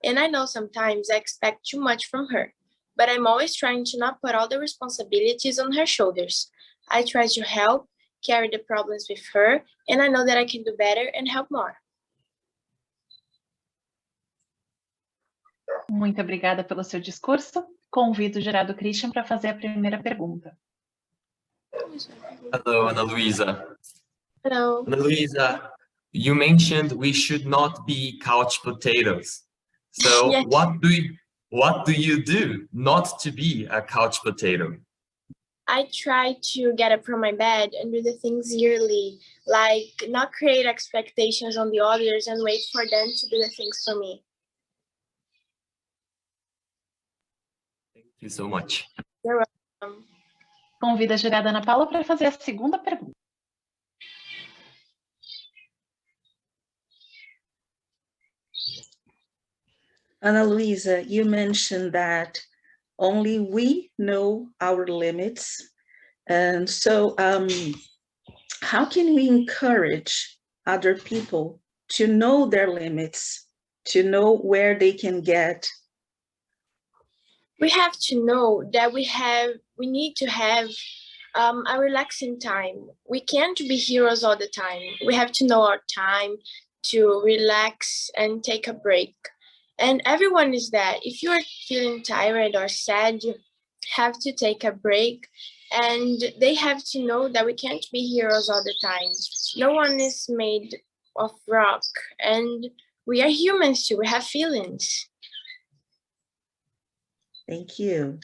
K: And I know sometimes I expect too much from her, but I'm always trying to not put all the responsibilities on her shoulders. I try to help, carry the problems with her, and I know that I can do better and help more.
A: Muito obrigada pelo seu discurso. Convido o jurado Christian para fazer a primeira pergunta.
E: Hello, Ana Luísa.
K: Hello.
E: Ana Luísa, you mentioned we should not be couch potatoes. So
K: Yes.
E: what do you do not to be a couch potato?
M: I try to get up from my bed and do the things yearly, like not create expectations on the others and wait for them to do the things for me.
E: Thank you so much.
M: You're welcome.
A: Convido a jurada Ana Paula para fazer a segunda pergunta.
I: Ana Luisa, you mentioned that only we know our limits. And so how can we encourage other people to know their limits, to know where they can get?
M: We have to know that we need to have a relaxing time. We can't be heroes all the time. We have to know our time to relax and take a break. And everyone is that. If you are feeling tired or sad, you have to take a break. And they have to know that we can't be heroes all the time. No one is made of rock. And we are humans too. We have feelings.
I: Thank you.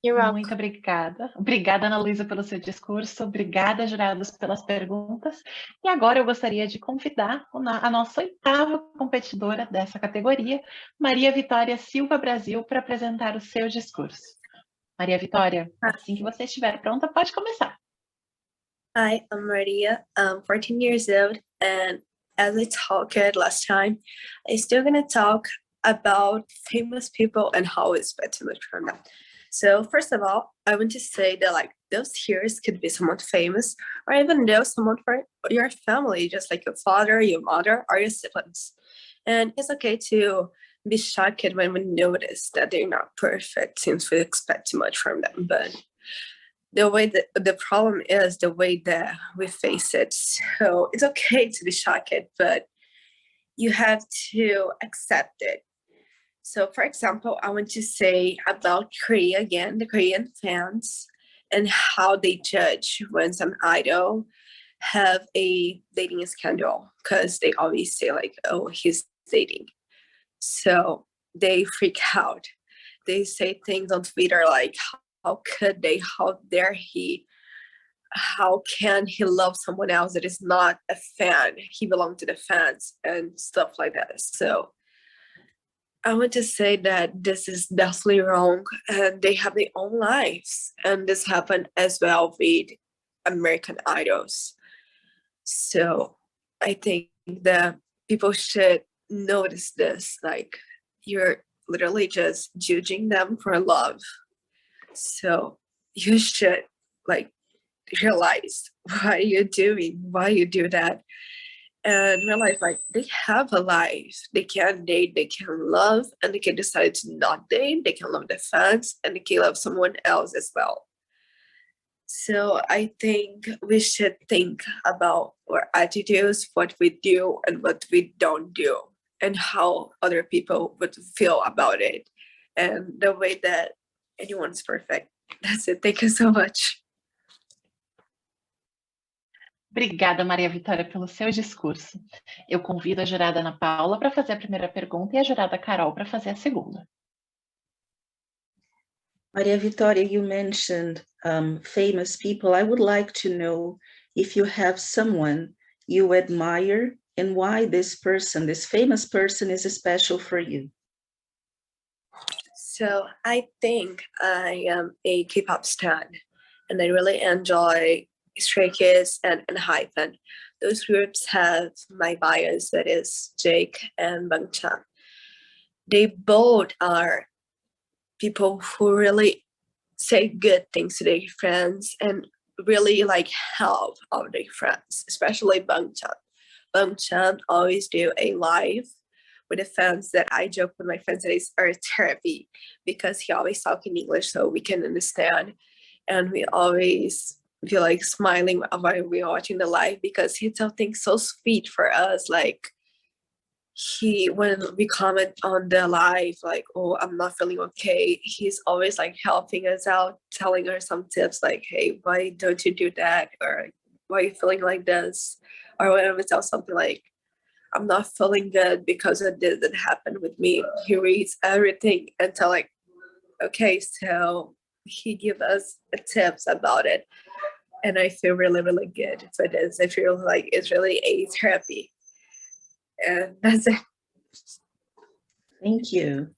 M: You're welcome.
A: Muito obrigada. Obrigada, Ana Luisa, pelo seu discurso. Obrigada, jurados, pelas perguntas. E agora eu gostaria de convidar a nossa oitava competidora dessa categoria, Maria Vitória Silva Brasil, para apresentar o seu discurso. Maria Vitória, assim que você estiver pronta, pode começar.
N: Hi, I'm Maria. I'm 14 years old, and as I talked last time, I'm still gonna talk about famous people and how we expect too much from them. So first of all, I want to say that like those heroes could be someone famous, or even though someone from your family, just like your father, your mother, or your siblings. And it's okay to be shocked when we notice that they're not perfect, since we expect too much from them. But the problem is the way that we face it. So it's okay to be shocked, but you have to accept it. So for example, I want to say about Korea again, the Korean fans, and how they judge when some idol have a dating scandal, because they always say like, oh, he's dating. So they freak out. They say things on Twitter like, how could they, how dare he, how can he love someone else that is not a fan? He belongs to the fans and stuff like that. So I want to say that this is definitely wrong, and they have their own lives. And this happened as well with American idols. So I think that people should notice this, like you're literally just judging them for love. So you should like realize why you're doing, why you do that. And realize like they have a life. They can date, they can love, and they can decide to not date. They can love the fans, and they can love someone else as well. So I think we should think about our attitudes, what we do and what we don't do, and how other people would feel about it, and the way that anyone's perfect. That's it. Thank you so much.
A: Obrigada, Maria Vitória, pelo seu discurso. Eu convido a jurada Ana Paula para fazer a primeira pergunta e a jurada Carol para fazer a segunda.
I: Maria Vitória, you mentioned famous people. I would like to know if you have someone you admire and why this person, this famous person, is special for you.
N: So I think I am a K-pop stan, and I really enjoy Stray Kids and Hyphen. Those groups have my bias, that is Jake and Bangtan. They both are people who really say good things to their friends and really like help all their friends, especially Bangtan. Bangtan always do a live with the fans that I joke with my friends that is art therapy, because he always talk in English so we can understand, and we always feel like smiling while we're watching the live, because he tells things so sweet for us. Like when we comment on the live, like, oh, I'm not feeling okay, he's always like helping us out, telling us some tips like, hey, why don't you do that? Or why are you feeling like this? Or when we tell something like, I'm not feeling good because of this that happened with me, he reads everything and tell like, okay, so he give us tips about it. And I feel really, really good for this. I feel like it's really a therapy. And that's it.
I: Thank you.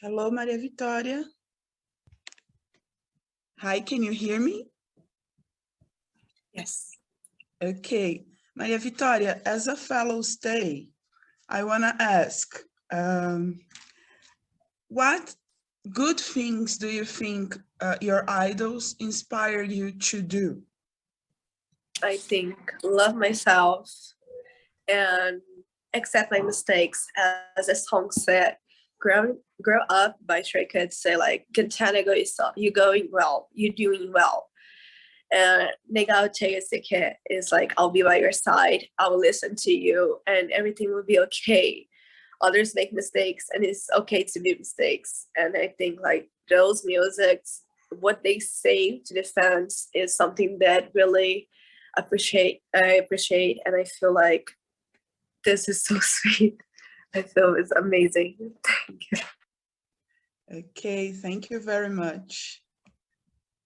G: Hello, Maria Vitória. Hi, can you hear me?
N: Yes.
G: Okay. Maria Vitória, as a fellow stay, I want to ask, what good things do you think your idols inspire you to do?
N: I think love myself and accept my mistakes. As a song said, grow up by Stray Kids say like, Categorias, you're going well, you're doing well. And legal chegar is like, I'll be by your side, I'll listen to you, and everything will be okay. Others make mistakes, and it's okay to make mistakes. And I think like those musics, what they say to the fans is something that really I appreciate, and I feel like this is so sweet. I feel it's amazing. Thank you.
G: Okay, thank you very much.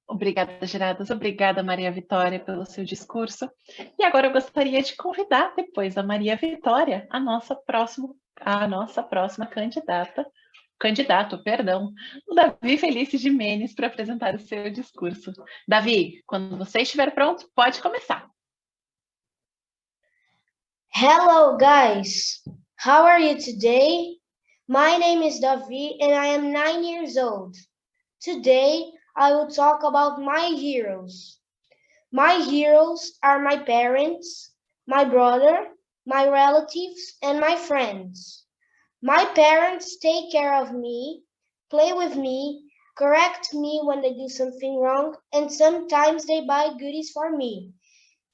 A: Obrigada, jurados. Obrigada, Maria Vitória, pelo seu discurso. E agora eu gostaria de convidar, depois da Maria Vitória, a nossa próxima candidato, o Davi Felice Jimenez, para apresentar o seu discurso. Davi, quando você estiver pronto, pode começar.
F: Hello, guys. How are you today? My name is Davi, and I am 9 years old. Today, I will talk about my heroes. My heroes are my parents, my brother, my relatives, and my friends. My parents take care of me, play with me, correct me when I do something wrong, and sometimes they buy goodies for me.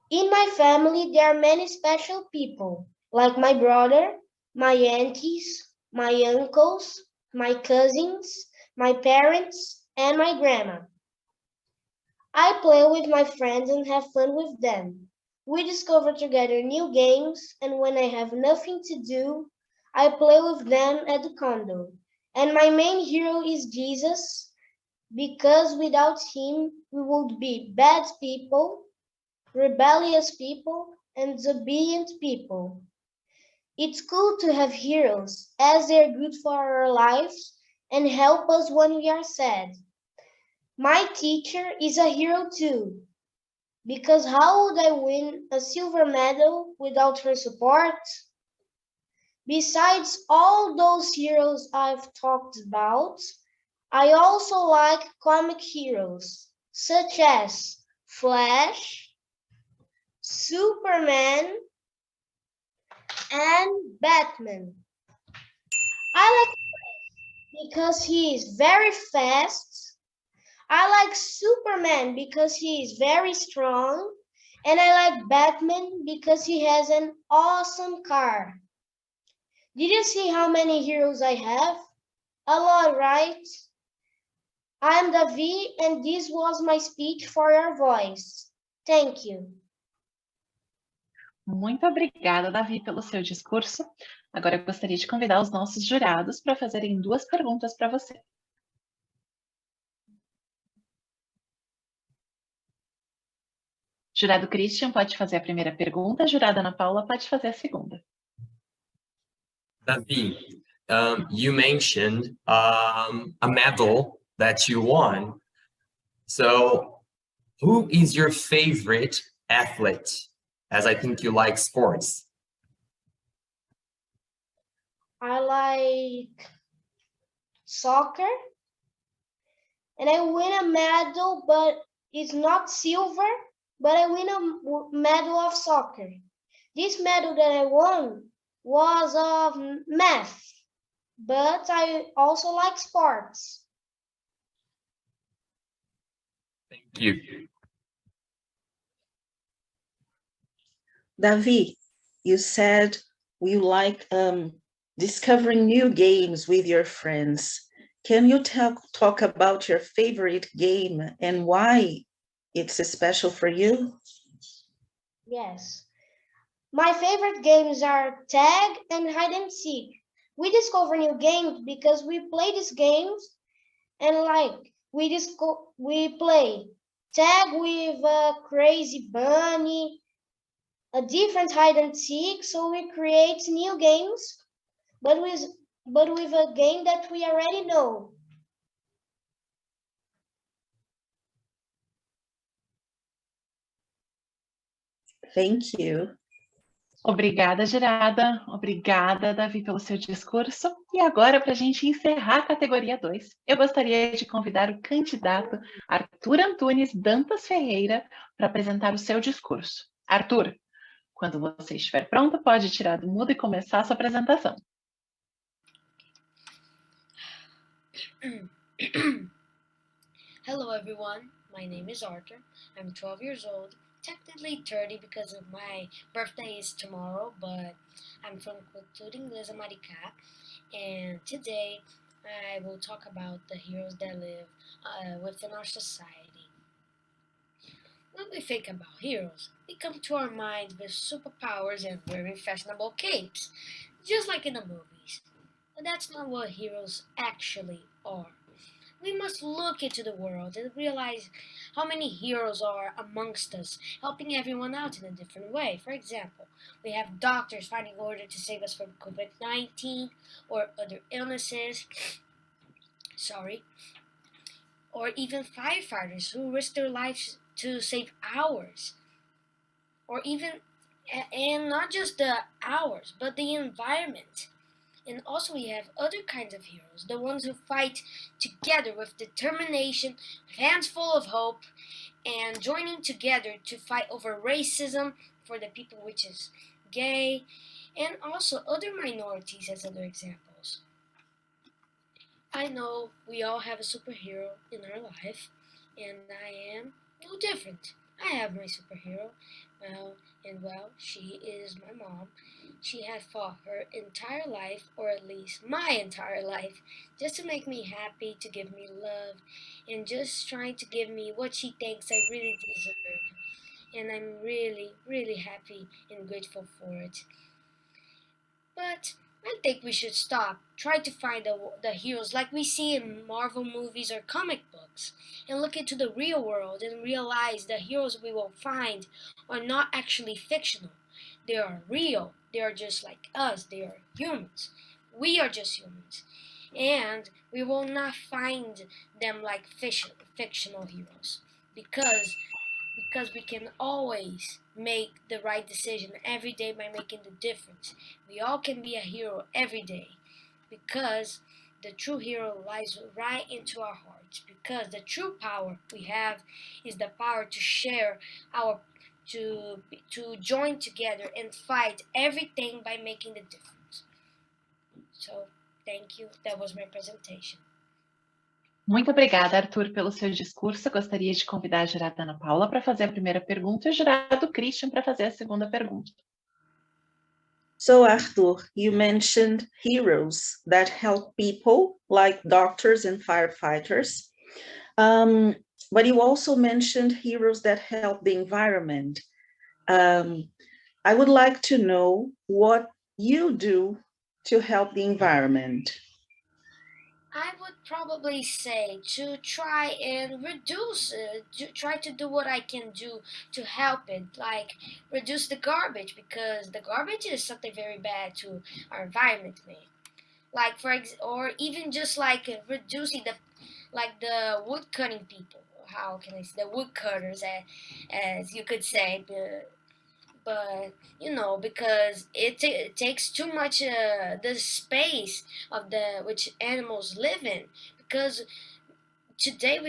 F: In my family, there are many special people, like my brother, my aunties, my uncles, my cousins, my parents, and my grandma. I play with my friends and have fun with them. We discover together new games, and when I have nothing to do, I play with them at the condo. And my main hero is Jesus, because without him, we would be bad people, rebellious people, and disobedient people. It's cool to have heroes, as they're good for our lives and help us when we are sad. My teacher is a hero too, because how would I win a silver medal without her support? Besides all those heroes I've talked about, I also like comic heroes, such as Flash, Superman, and Batman. I like Flash because he is very fast. I like Superman because he is very strong. And I like Batman because he has an awesome car. Did you see how many heroes I have? A lot, right? I'm Davi, and this was my speech for your voice. Thank you.
A: Muito obrigada, Davi, pelo seu discurso. Agora eu gostaria de convidar os nossos jurados para fazerem 2 perguntas para você. Jurado Christian pode fazer a primeira pergunta, jurada Ana Paula pode fazer a segunda.
E: Davi, you mentioned a medal that you won. So, who is your favorite athlete? As I think you like sports.
F: I like soccer, and I win a medal, but it's not silver, but I win a medal of soccer. This medal that I won was of math, but I also like sports.
E: Thank you.
I: Davi, you said you like discovering new games with your friends. Can you talk about your favorite game and why it's special for you?
F: Yes. My favorite games are tag and hide and seek
O: We discover new games because we play these games, and like we play tag with a crazy bunny, a different hide and seek, so we create new games, but with a game that we already know.
I: Thank you.
A: Obrigada, Gerada. Obrigada, Davi, pelo seu discurso. E agora, para a gente encerrar a categoria 2, eu gostaria de convidar o candidato Arthur Antunes Dantas Ferreira para apresentar o seu discurso. Arthur, quando você estiver pronto, pode tirar do mudo e começar a sua apresentação.
P: Hello everyone, my name is Arthur. I'm 12 years old, technically 30 because of my birthday is tomorrow, but I'm from Cultura Inglesa, Maricá, and today I will talk about the heroes that live within our society. When we think about heroes, we come to our minds with superpowers and wearing fashionable capes, just like in the movies. But that's not what heroes actually are. We must look into the world and realize how many heroes are amongst us, helping everyone out in a different way. For example, we have doctors finding order to save us from COVID-19 or other illnesses, or even firefighters who risk their lives to save ours, and not just the ours, but the environment. And also we have other kinds of heroes, the ones who fight together with determination, with hands full of hope, and joining together to fight over racism for the people which is gay, and also other minorities as other examples. I know we all have a superhero in our life, and I am no different. I have my superhero, she is my mom. She has fought her entire life, or at least my entire life, just to make me happy, to give me love, and just trying to give me what she thinks I really deserve. And I'm really, really happy and grateful for it. But I think we should stop, try to find the heroes like we see in Marvel movies or comic books, and look into the real world and realize the heroes we will find are not actually fictional. They are real. They are just like us. They are humans. We are just humans. And we will not find them like fictional heroes because we can always make the right decision every day by making the difference. We all can be a hero every day because the true hero lies right into our hearts, because the true power we have is the power to share to join together and fight everything by making the difference. So, thank you. That was my presentation.
A: Muito obrigada, Arthur, pelo seu discurso. Eu gostaria de convidar a jurada Ana Paula para fazer a primeira pergunta e o jurado Christian para fazer a segunda pergunta.
I: So, Arthur, you mentioned heroes that help people like doctors and firefighters, but you also mentioned heroes that help the environment. I would like to know what you do to help the environment.
P: I would probably say to try and reduce, try to do what I can do to help it, like reduce the garbage, because the garbage is something very bad to our environment, man. Like or even just like reducing the wood cutting people. How can I say the wood cutters, as you could say, but you know, because it takes too much the space of which animals live in, because today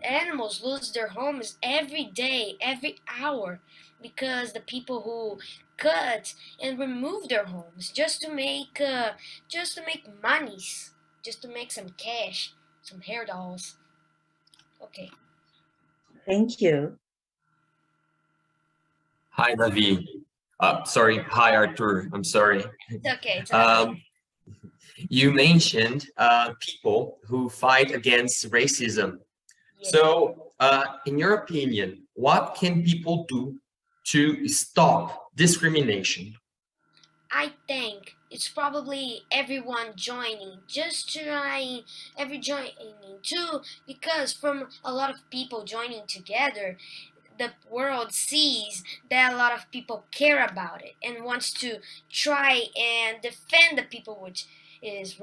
P: animals lose their homes every day, every hour, because the people who cut and remove their homes just to make monies, just to make some cash, some hair dolls. Okay.
I: Thank you.
E: Hi, Davi. Sorry. Hi, Arthur. I'm sorry.
P: It's okay. It's okay.
E: You mentioned people who fight against racism.
P: Yes.
E: So, in your opinion, what can people do to stop discrimination?
P: I think it's probably everyone joining, just trying, every joining too, because from a lot of people joining together, the world sees that a lot of people care about it and wants to try and defend the people which is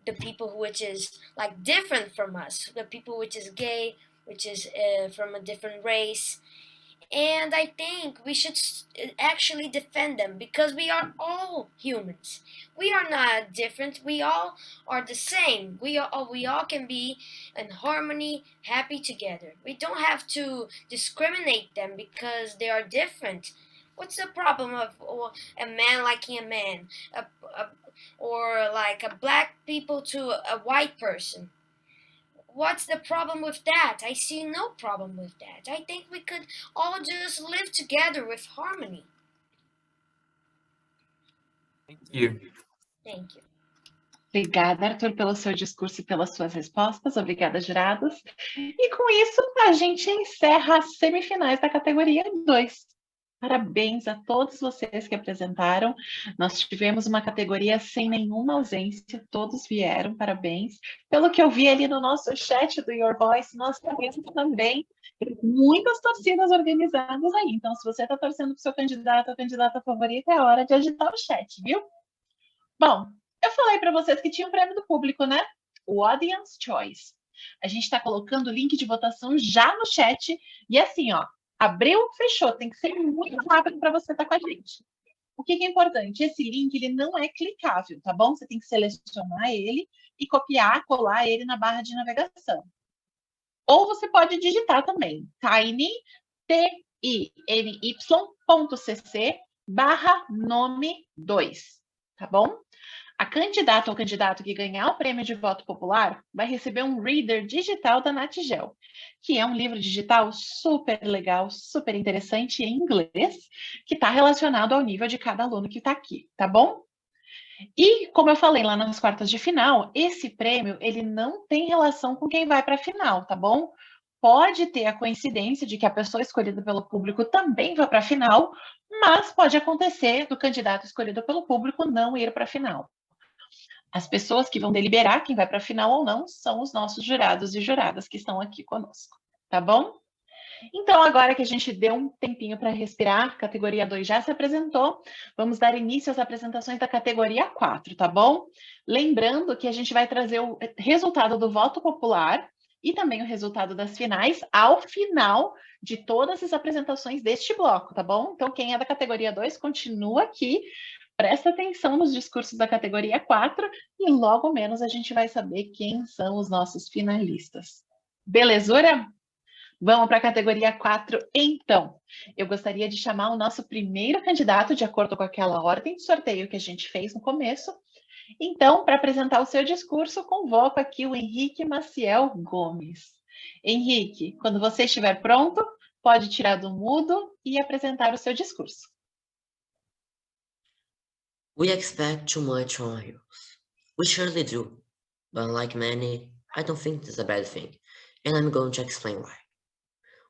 P: the people which is like different from us, the people which is gay, which is from a different race. And I think we should actually defend them because we are all humans. We are not different. We all are the same. We all can be in harmony, happy together. We don't have to discriminate them because they are different. What's the problem of a man liking a man, or like a black people to a white person? What's the problem with that? I see no problem with that. I think we could all just live together with harmony.
E: Thank you.
P: Thank you.
A: Obrigada, Arthur, pelo seu discurso e pelas suas respostas. Obrigada, jurados. E com isso, a gente encerra as semifinais da categoria 2. Parabéns a todos vocês que apresentaram. Nós tivemos uma categoria sem nenhuma ausência, todos vieram, parabéns. Pelo que eu vi ali no nosso chat do Your Voice, nós temos também muitas torcidas organizadas aí. Então, se você está torcendo para o seu candidato ou candidata favorita, é hora de agitar o chat, viu? Bom, eu falei para vocês que tinha um prêmio do público, né? O Audience Choice. A gente está colocando o link de votação já no chat. E assim, ó, abriu, fechou. Tem que ser muito rápido para você estar com a gente. O que é importante? Esse link ele não é clicável, tá bom? Você tem que selecionar ele e copiar, colar ele na barra de navegação. Ou você pode digitar também, tiny.cc/nome2, tá bom? A candidata ou candidato que ganhar o prêmio de voto popular vai receber um reader digital da Natigel, que é um livro digital super legal, super interessante em inglês, que está relacionado ao nível de cada aluno que está aqui, tá bom? E, como eu falei lá nas quartas de final, esse prêmio ele não tem relação com quem vai para a final, tá bom? Pode ter a coincidência de que a pessoa escolhida pelo público também vai para a final, mas pode acontecer do candidato escolhido pelo público não ir para a final. As pessoas que vão deliberar quem vai para a final ou não são os nossos jurados e juradas que estão aqui conosco, tá bom? Então, agora que a gente deu um tempinho para respirar, a categoria 2 já se apresentou, vamos dar início às apresentações da categoria 4, tá bom? Lembrando que a gente vai trazer o resultado do voto popular e também o resultado das finais ao final de todas as apresentações deste bloco, tá bom? Então, quem é da categoria 2, continua aqui, presta atenção nos discursos da categoria 4 e logo menos a gente vai saber quem são os nossos finalistas. Belezura? Vamos para a categoria 4, então. Eu gostaria de chamar o nosso primeiro candidato, de acordo com aquela ordem de sorteio que a gente fez no começo. Então, para apresentar o seu discurso, convoco aqui o Henrique Maciel Gomes. Henrique, quando você estiver pronto, pode tirar do mudo e apresentar o seu discurso.
Q: We expect too much from heroes. We surely do, but like many, I don't think it's a bad thing, and I'm going to explain why.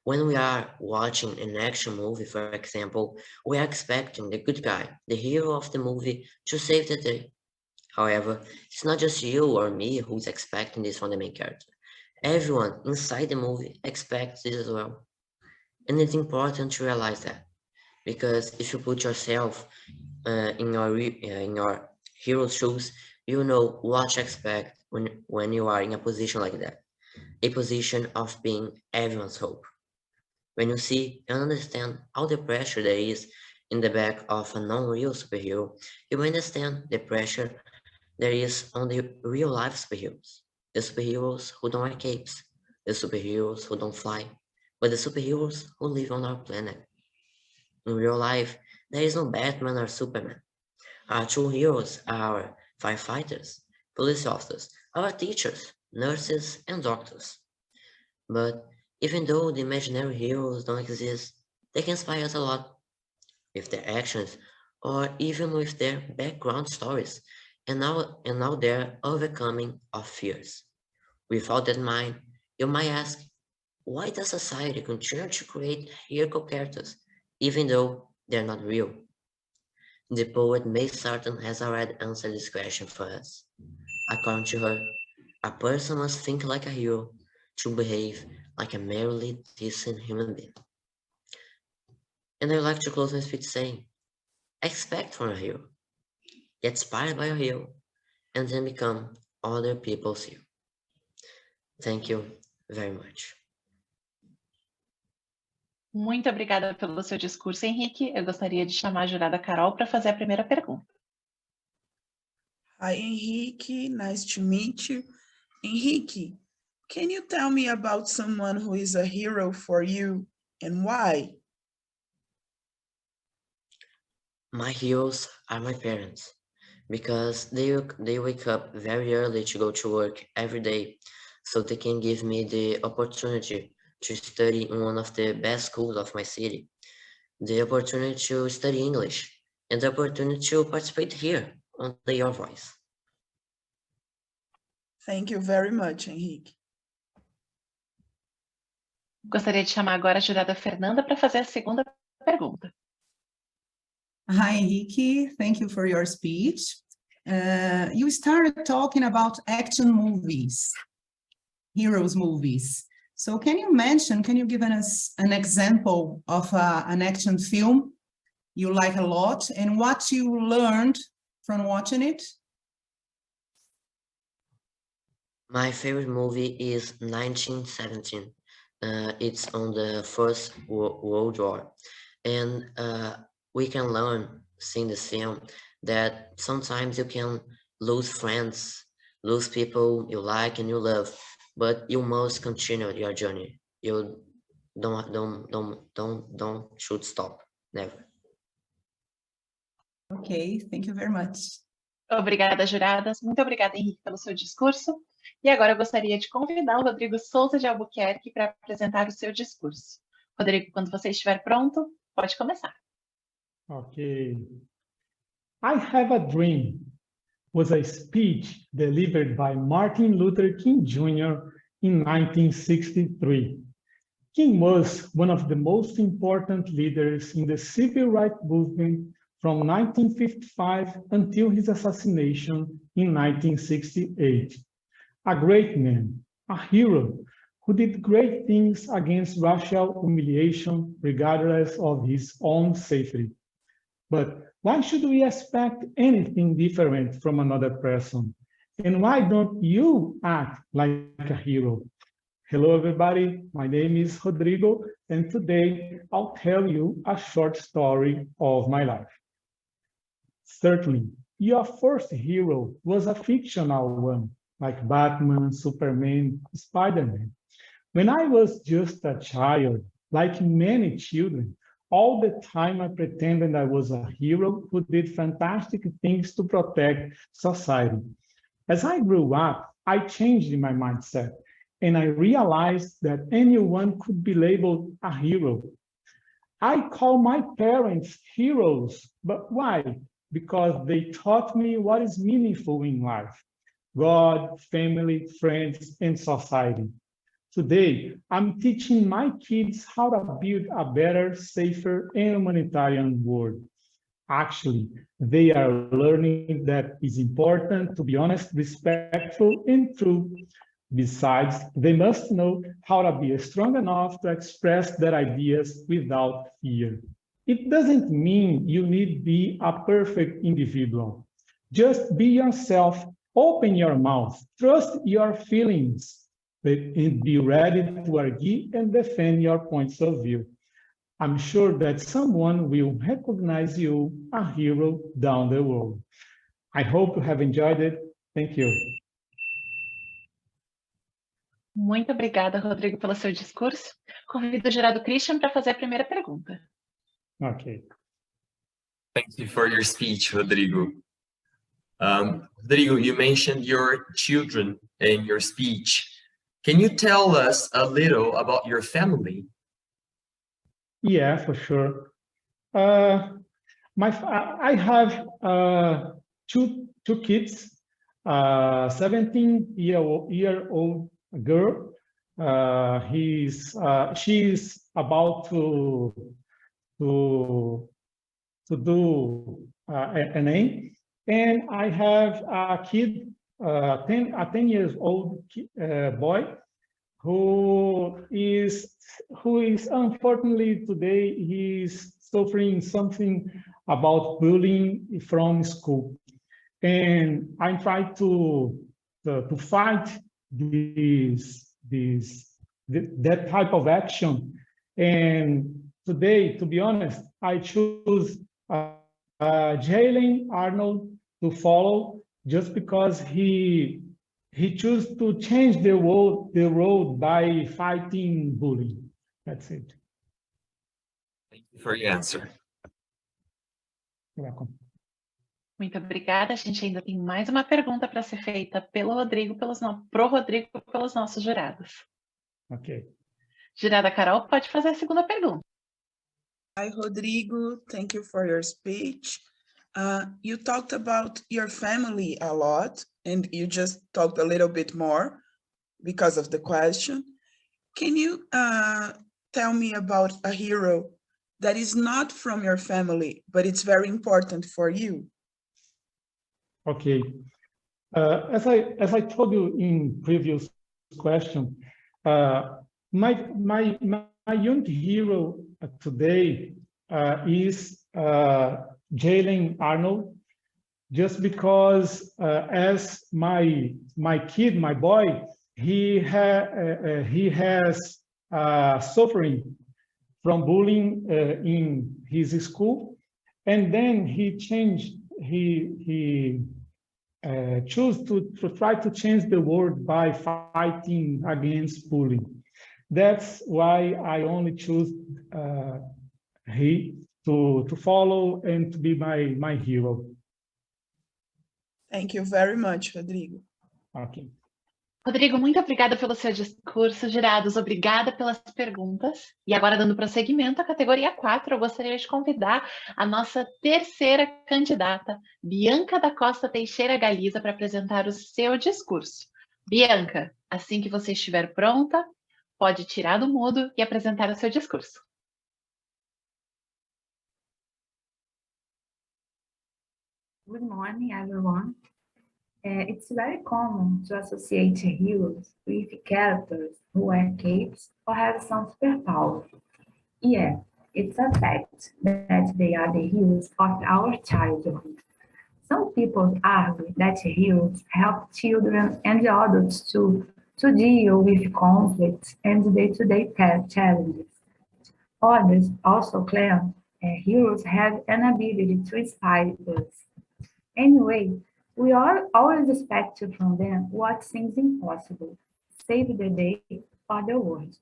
Q: When we are watching an action movie, for example, we are expecting the good guy, the hero of the movie, to save the day. However, it's not just you or me who's expecting this from the main character. Everyone inside the movie expects this as well. And it's important to realize that, because if you put yourself in your hero's shoes, you know what to expect when you are in a position like that, a position of being everyone's hope. When you see and understand all the pressure there is in the back of a non-real superhero, you understand the pressure there is on the real-life superheroes. The superheroes who don't wear capes, the superheroes who don't fly, but the superheroes who live on our planet. In real life, there is no Batman or Superman. Our true heroes are firefighters, police officers, our teachers, nurses, and doctors. But even though the imaginary heroes don't exist, they can inspire us a lot with their actions or even with their background stories and now their overcoming of fears. With all that in mind, you might ask, why does society continue to create hero characters even though they're not real? The poet May Sarton has already answered this question for us. According to her, a person must think like a hero to behave like a merely decent human being. And I would like to close my speech saying, expect from a hero, get inspired by a hero, and then become other people's hero. Thank you very much.
A: Muito obrigada pelo seu discurso, Henrique. Eu gostaria de chamar a jurada Carol para fazer a primeira pergunta.
G: Hi, Henrique. Nice to meet you. Henrique, can you tell me about someone who is a hero for you and why?
Q: My heroes are my parents because they wake up very early to go to work every day so they can give me the opportunity to study in one of the best schools of my city, the opportunity to study English, and the opportunity to participate here on Your Voice.
G: Thank you very much, Henrique.
A: Gostaria de chamar agora a jurada Fernanda para fazer a segunda pergunta.
D: Hi, Henrique. Thank you for your speech. You started talking about action movies, heroes movies. So can you give us an example of an action film you like a lot and what you learned from watching it?
Q: My favorite movie is 1917. It's on the First World War. And we can learn, seeing the film, that sometimes you can lose friends, lose people you like and you love, but you must continue your journey. You don't should stop, never.
D: Okay, thank you very much.
A: Obrigada, juradas. Muito obrigada, Henrique, pelo seu discurso. E agora eu gostaria de convidar o Rodrigo Souza de Albuquerque para apresentar o seu discurso. Rodrigo, quando você estiver pronto, pode começar.
R: Okay. I Have a Dream was a speech delivered by Martin Luther King Jr. in 1963. King was one of the most important leaders in the civil rights movement from 1955 until his assassination in 1968. A great man, a hero, who did great things against racial humiliation regardless of his own safety. But why should we expect anything different from another person? And why don't you act like a hero? Hello, everybody. My name is Rodrigo, and today I'll tell you a short story of my life. Certainly, your first hero was a fictional one, like Batman, Superman, Spider-Man. When I was just a child, like many children, all the time I pretended I was a hero who did fantastic things to protect society. As I grew up, I changed my mindset, and I realized that anyone could be labeled a hero. I call my parents heroes, but why? Because they taught me what is meaningful in life: God, family, friends, and society. Today, I'm teaching my kids how to build a better, safer, and humanitarian world. Actually, they are learning that it's important to be honest, respectful, and true. Besides, they must know how to be strong enough to express their ideas without fear. It doesn't mean you need to be a perfect individual. Just be yourself, open your mouth, trust your feelings, and be ready to argue and defend your points of view. I'm sure that someone will recognize you a hero down the road. I hope you have enjoyed it. Thank you.
A: Muito obrigada, Rodrigo, pelo seu discurso. Convido o jurado Christian para fazer a primeira pergunta.
R: Okay.
E: Thank you for your speech, Rodrigo. Rodrigo, you mentioned your children in your speech. Can you tell us a little about your family?
R: Yeah, for sure. I have two kids. 17-year-old girl. She's about to to do an name. And I have a kid, a 10 years old boy, who is unfortunately today he's suffering something about bullying from school, and I try to fight that type of action. And today, to be honest, I choose Jalen Arnold to follow, just because he chose to change the world by fighting bullying. That's it.
E: Thank you for your answer.
R: You're welcome.
A: Muito obrigada. A gente ainda tem mais uma pergunta para ser feita pelo Rodrigo, pro Rodrigo, pelos nossos jurados.
R: Ok.
A: Jurada Carol, pode fazer a segunda pergunta.
G: Hi, Rodrigo. Thank you for your speech. You talked about your family a lot, and you just talked a little bit more because of the question. Can you tell me about a hero that is not from your family, but it's very important for you?
R: Okay. As I told you in previous question, my young hero today is Jalen Arnold, just because as my boy, he has suffering from bullying in his school, and then he chose to try to change the world by fighting against bullying. That's why I only choose to follow and to be my hero.
G: Thank you very much, Rodrigo.
R: Okay.
A: Rodrigo, muito obrigada pelo seu discurso, jurados. Obrigada pelas perguntas. E agora, dando prosseguimento à categoria 4, eu gostaria de convidar a nossa terceira candidata, Bianca da Costa Teixeira Galiza, para apresentar o seu discurso. Bianca, assim que você estiver pronta, pode tirar do mudo e apresentar o seu discurso.
S: Good morning, everyone. It's very common to associate heroes with characters who wear capes or have some superpower. Yeah, it's a fact that they are the heroes of our childhood. Some people argue that heroes help children and adults to deal with conflicts and day-to-day challenges. Others also claim heroes have an ability to inspire us. Anyway, we are always expect from them what seems impossible, save the day or the world.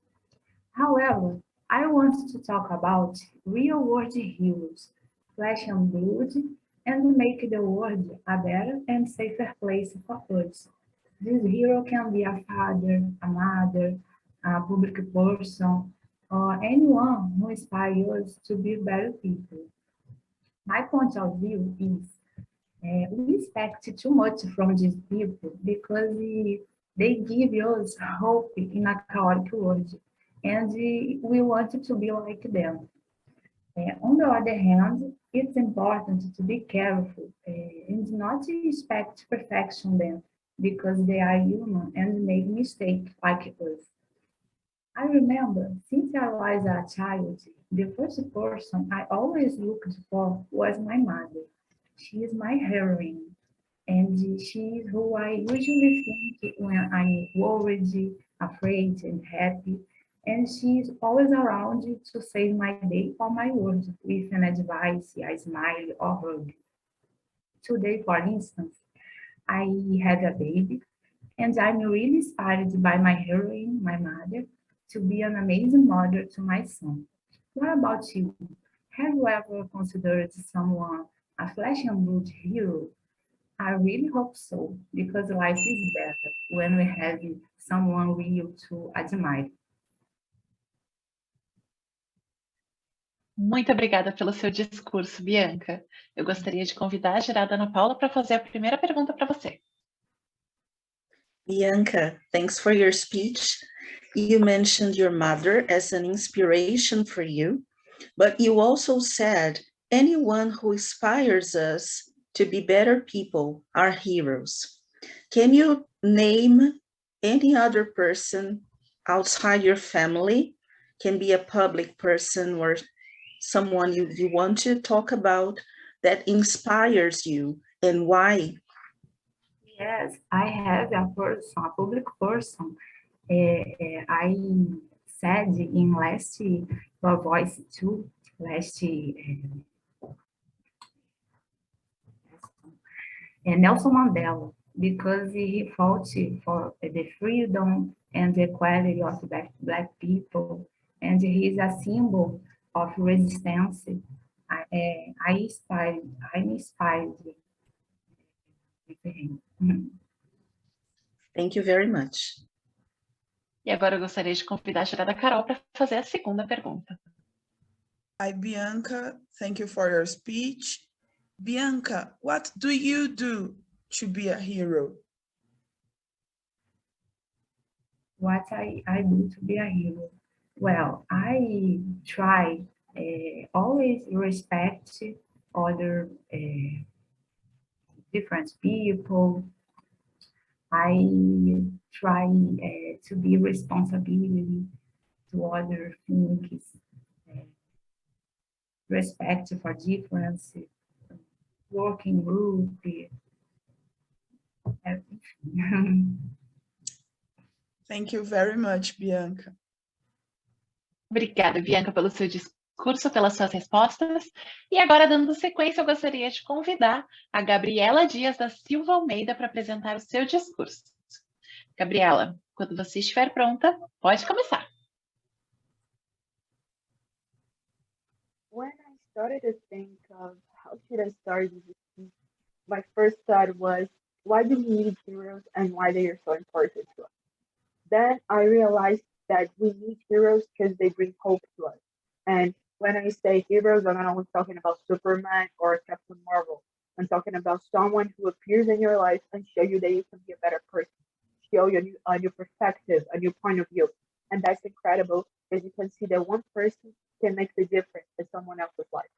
S: However, I want to talk about real-world heroes, flesh and blood, and make the world a better and safer place for us. This hero can be a father, a mother, a public person, or anyone who inspires us to be better people. My point of view is we expect too much from these people because they give us hope in a chaotic world, and we want to be like them. On the other hand, it's important to be careful and not expect perfection them because they are human and make mistakes like us. I remember since I was a child, the first person I always looked for was my mother. She is my heroine, and she is who I usually think when I'm worried, afraid, and happy. And she is always around to save my day or my world with an advice, a smile, or hug. Today, for instance, I had a baby, and I'm really inspired by my heroine, my mother, to be an amazing mother to my son. What about you? Have you ever considered someone a flesh and blood hero? I really hope so, because life is better when we have someone real to admire.
A: Muito obrigada pelo seu discurso, Bianca. Eu gostaria de convidar a jurada Ana Paula para fazer a primeira pergunta para você.
I: Bianca, thanks for your speech. You mentioned your mother as an inspiration for you, but you also said anyone who inspires us to be better people are heroes. Can you name any other person outside your family? Can be a public person or someone you want to talk about that inspires you, and why?
S: Yes, I have a person, a public person. I said in last Your Voice too, last Nelson Mandela, because he fought for the freedom and the equality of black people, and he is a symbol of resistance. I'm inspired with him.
I: Thank you very much.
A: E agora eu gostaria de convidar a jurada Carol para fazer a segunda pergunta.
G: Hi, Bianca. Thank you for your speech. Bianca, what do you do to be a hero?
S: What I do to be a hero? Well, I try always respect other different people. I try to be responsibility to other things, respect for difference, working group, everything.
G: Thank you very much, Bianca.
A: Obrigada, Bianca, pelo seu discurso, pelas suas respostas. E agora, dando sequência, eu gostaria de convidar a Gabriela Dias da Silva Almeida para apresentar o seu discurso. Gabriela, quando você estiver pronta, pode começar.
T: When I started to think of how should I start this speech, my first thought was, why do we need heroes and why they are so important to us? Then I realized that we need heroes because they bring hope to us. And when I say heroes, I'm not only talking about Superman or Captain Marvel. I'm talking about someone who appears in your life and show you that you can be a better person, show you a new perspective, a new point of view. And that's incredible because you can see that one person can make the difference in someone else's life.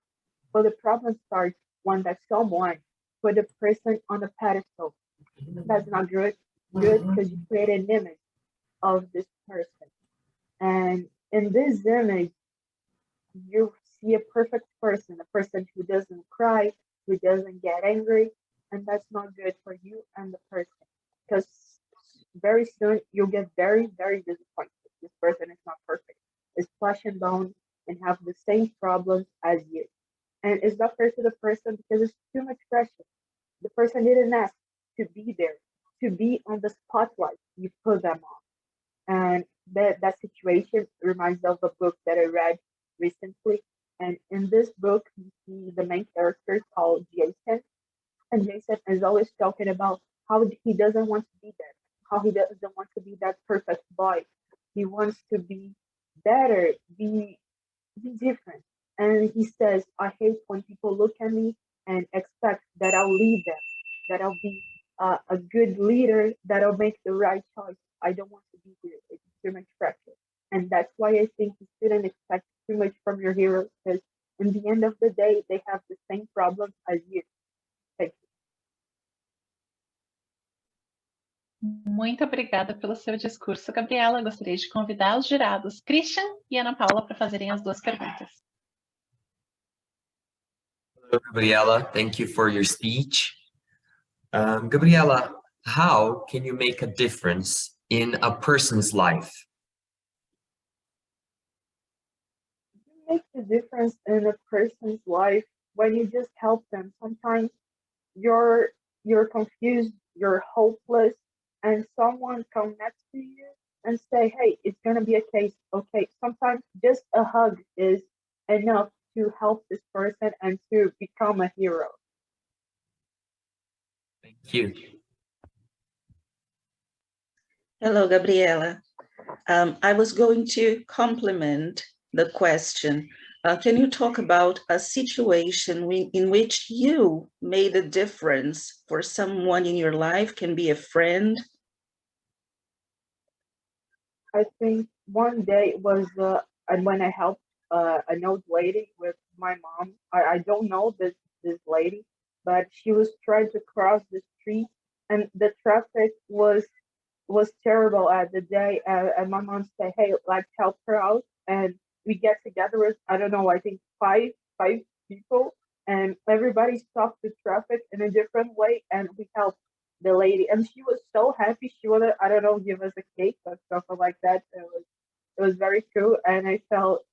T: But the problem starts when that someone put the person on a pedestal. That's not good because you create an image of this person. And in this image, you see a perfect person, a person who doesn't cry, who doesn't get angry, and that's not good for you and the person. Because very soon you'll get very, very disappointed. This person is not perfect. It's flesh and bone and have the same problems as you. And it's not fair to the person because it's too much pressure. The person didn't ask to be there, to be on the spotlight. You put them on. And that situation reminds me of a book that I read recently. And in this book, you see the main character called Jason. And Jason is always talking about how he doesn't want to be there, how he doesn't want to be that perfect boy. He wants to be better, be different. And he says, I hate when people look at me and expect that I'll lead them, that I'll be a good leader, that I'll make the right choice. I don't want to be here. It's too much pressure. And that's why I think you shouldn't expect too much from your heroes, because in the end of the day, they have the same problems as you. Thank you.
A: Muito obrigada pelo seu discurso, Gabriela. Gostaria de convidar os jurados Christian e Ana Paula para fazerem as duas perguntas.
E: Hello, Gabriela. Thank you for your speech. Gabriela, how can you make a difference in a person's life?
T: You make the difference in a person's life when you just help them. Sometimes you're confused, you're hopeless, and someone comes next to you and say, hey, it's going to be okay. Sometimes just a hug is enough to help this person and to become a hero.
E: Thank you.
I: Hello, Gabriela. I was going to complement the question. Can you talk about a situation in which you made a difference for someone in your life? Can be a friend.
T: I think one day was when I helped an old lady with my mom. I don't know this lady, but she was trying to cross the street, and the traffic was terrible at the day. And my mom said, "Hey, let's help her out." And we get together with, I don't know, I think five people, and everybody stopped the traffic in a different way, and we helped the lady. And she was so happy. She wanted, I don't know, give us a cake or stuff like that. It was very cool, and I felt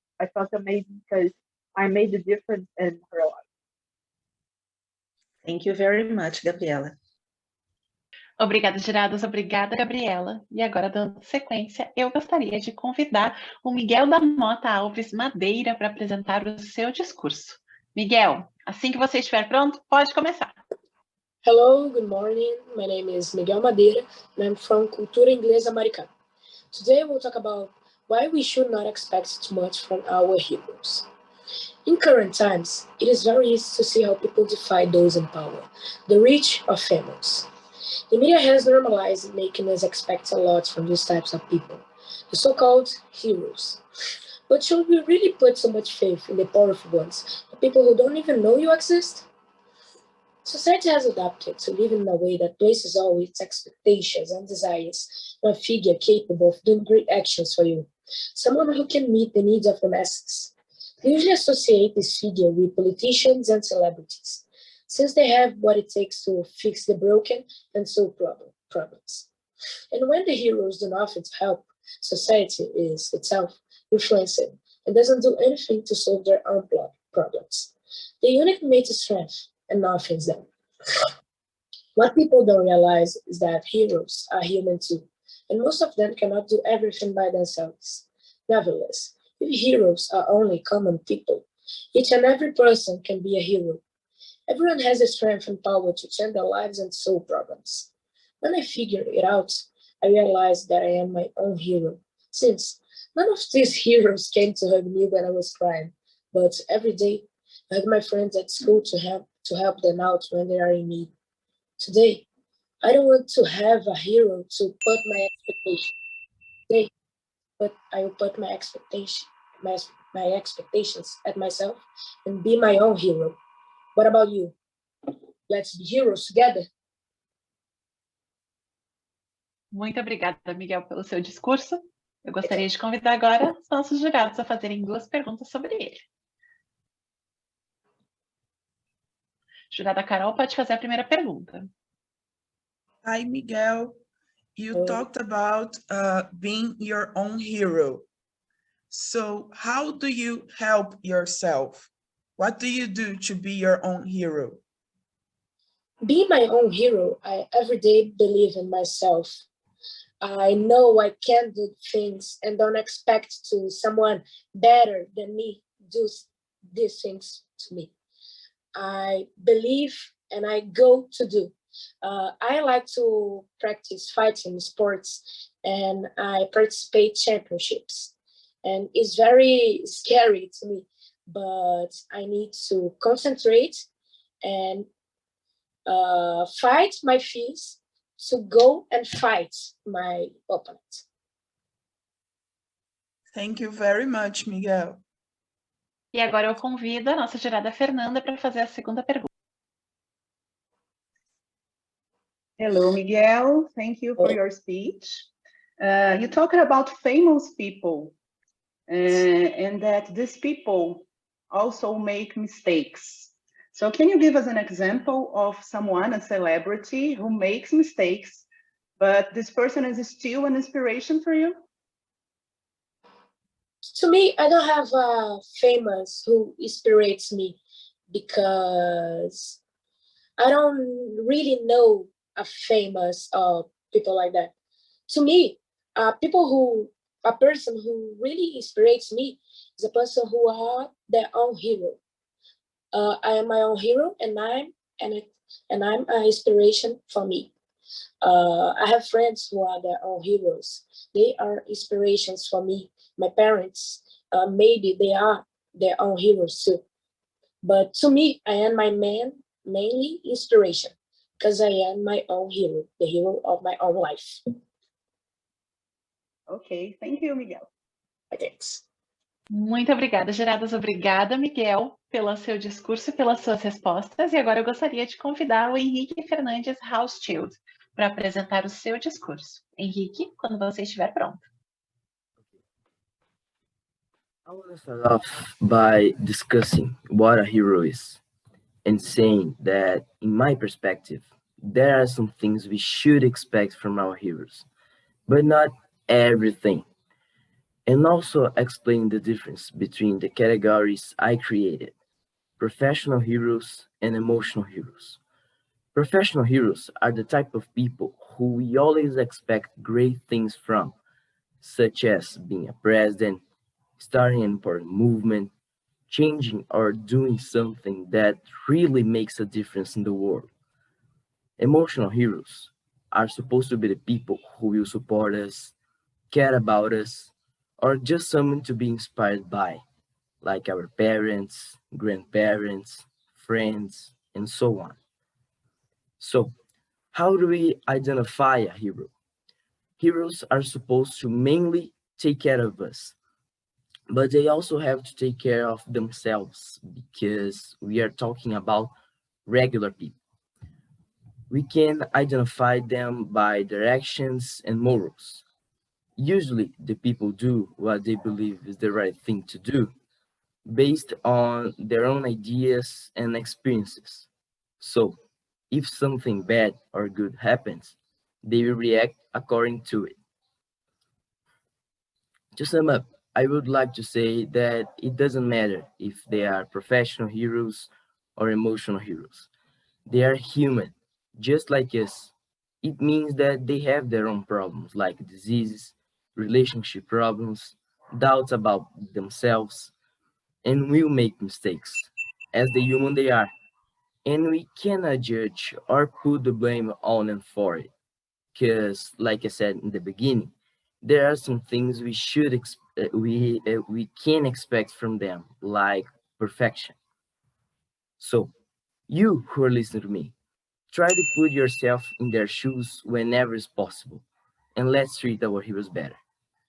T: amazing because I made a difference in her life.
I: Thank you very much, Gabriela.
A: Obrigada, jurados. Obrigada, Gabriela. E agora, dando sequência, eu gostaria de convidar o Miguel da Mota Alves Madeira para apresentar o seu discurso. Miguel, assim que você estiver pronto, pode começar.
U: Hello, good morning. My name is Miguel Madeira, and I'm from Cultura Inglesa Americana. Today we'll talk about why we should not expect too much from our heroes. In current times, it is very easy to see how people defy those in power, the rich or famous. The media has normalized making us expect a lot from these types of people, the so-called heroes. But should we really put so much faith in the powerful ones, the people who don't even know you exist? Society has adapted to live in a way that places all its expectations and desires on a figure capable of doing great actions for you, someone who can meet the needs of the masses. We usually associate this figure with politicians and celebrities, since they have what it takes to fix the broken and solve problems. And when the heroes do nothing to help, society is itself influenced and doesn't do anything to solve their own problems. The unit makes strength and nothing's them. What people don't realize is that heroes are human too, and most of them cannot do everything by themselves. Nevertheless, if heroes are only common people, each and every person can be a hero. Everyone has the strength and power to change their lives and solve problems. When I figured it out, I realized that I am my own hero, since none of these heroes came to hug me when I was crying, but every day I hug my friends at school to help them out when they are in need. Today, I don't want to have a hero to put my expectations. Today, but I will put my expectations at myself and be my own hero. What about you? Let's be heroes together.
A: Muito obrigada, Miguel, pelo seu discurso. Eu gostaria de convidar agora os nossos jurados a fazerem 2 perguntas sobre ele. Jurada Carol, pode fazer a primeira pergunta.
G: Hi, Miguel. You talked about being your own hero. So how do you help yourself? What do you do to be your own hero?
U: Be my own hero, I every day believe in myself. I know I can do things and don't expect to someone better than me do these things to me. I believe and I go to do. I like to practice fighting sports and I participate championships. And it's very scary to me, but I need to concentrate and fight my fears to go and fight my opponent.
G: Thank you very much, Miguel.
A: E agora eu convido a nossa jurada Fernanda para fazer a segunda pergunta.
D: Hello, Miguel. Thank you for your speech. You talked about famous people and that these people also make mistakes. So can you give us an example of someone, a celebrity, who makes mistakes, but this person is still an inspiration for you?
U: To me, I don't have a famous who inspires me because I don't really know a famous people like that. To me, a person who really inspires me is a person who are their own hero. I am my own hero, and I'm an inspiration for me. I have friends who are their own heroes. They are inspirations for me. My parents, maybe they are their own heroes too. But to me, I am my mainly inspiration because I am my own hero, the hero of my own life.
D: Okay, thank you, Miguel.
U: Thanks.
A: Muito obrigada, juradas. Obrigada, Miguel, pelo seu discurso e pelas suas respostas. E agora eu gostaria de convidar o Henrique Fernandes Hauschild para apresentar o seu discurso. Henrique, quando você estiver pronto.
B: I want to start off by discussing what a hero is and saying that, in my perspective, there are some things we should expect from our heroes, but not everything. And also explain the difference between the categories I created: professional heroes and emotional heroes. Professional heroes are the type of people who we always expect great things from, such as being a president, starting an important movement, changing or doing something that really makes a difference in the world. Emotional heroes are supposed to be the people who will support us, care about us, or just someone to be inspired by, like our parents, grandparents, friends, and so on. So, how do we identify a hero? Heroes are supposed to mainly take care of us, but they also have to take care of themselves because we are talking about regular people. We can identify them by their actions and morals. Usually, the people do what they believe is the right thing to do based on their own ideas and experiences. So, if something bad or good happens, they will react according to it. To sum up, I would like to say that it doesn't matter if they are professional heroes or emotional heroes. They are human, just like us. It means that they have their own problems, like diseases, relationship problems, doubts about themselves, and will make mistakes, as the human they are. And we cannot judge or put the blame on them for it, because, like I said in the beginning, there are some things we can expect from them, like perfection. So, you who are listening to me, try to put yourself in their shoes whenever is possible, and let's treat our heroes better.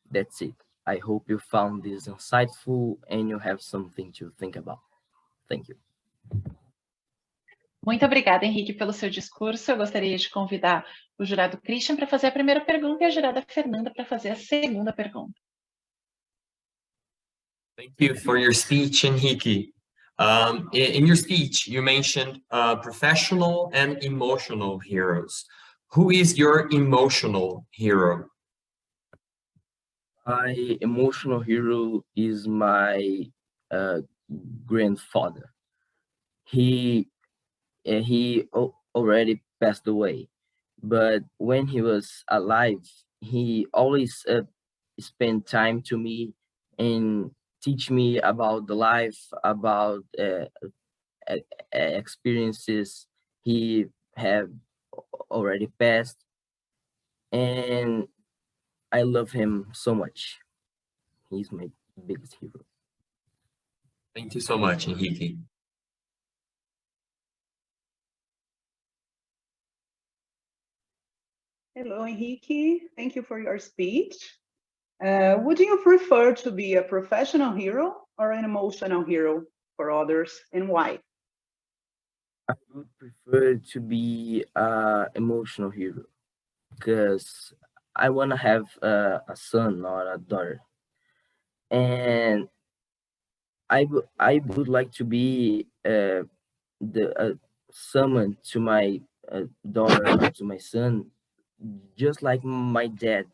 B: That's it. I hope you found this insightful and you have something to think about. Thank you.
A: Muito obrigada, Henrique, pelo seu discurso. Eu gostaria de convidar o jurado Christian para fazer a primeira pergunta e a jurada Fernanda para fazer a segunda pergunta.
E: Thank you for your speech, Henrique. In your speech, you mentioned professional and emotional heroes. Who is your emotional hero?
B: My emotional hero is my uh, grandfather. He already passed away, but when he was alive, he always spent time to me and teach me about the life, about experiences he have already passed, and I love him so much. He's my biggest hero.
E: Thank you so much, Henrique.
V: Hello, Henrique. Thank you for your speech. Would you prefer to be a professional hero or an emotional hero for others, and why?
B: I would prefer to be an emotional hero because I want to have a son or a daughter, and I would like to be the someone to my daughter or to my son, just like my dad,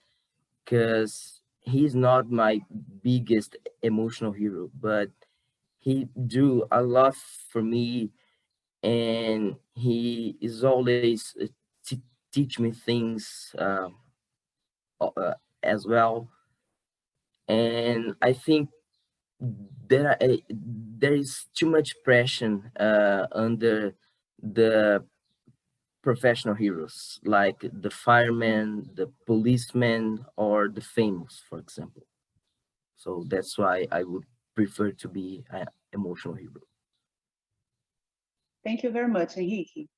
B: because he's not my biggest emotional hero, but he do a lot for me, and he is always teach me things as well. And I think there is too much pressure under the professional heroes, like the firemen, the policemen, or the famous, for example. So that's why I would prefer to be an emotional hero.
V: Thank you very much, Henrique.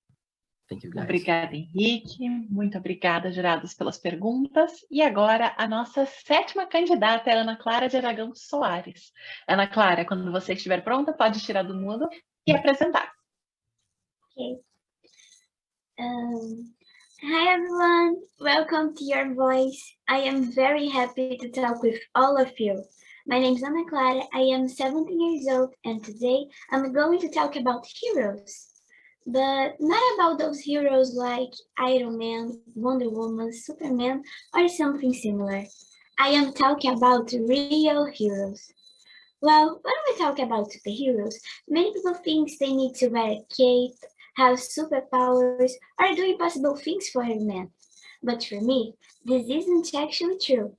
B: Thank you, guys.
A: Obrigada, Henrique. Muito obrigada, jurados, pelas perguntas. E agora, a nossa 7ª candidata é Ana Clara de Aragão Soares. Ana Clara, quando você estiver pronta, pode tirar do mudo e apresentar.
C: Okay. Hi, everyone. Welcome to Your Voice. I am very happy to talk with all of you. My name is Ana Clara. I am 17 years old, and today I'm going to talk about heroes. But not about those heroes like Iron Man, Wonder Woman, Superman, or something similar. I am talking about real heroes. Well, when we talk about superheroes, many people think they need to wear a cape, have superpowers, or do impossible things for a man. But for me, this isn't actually true.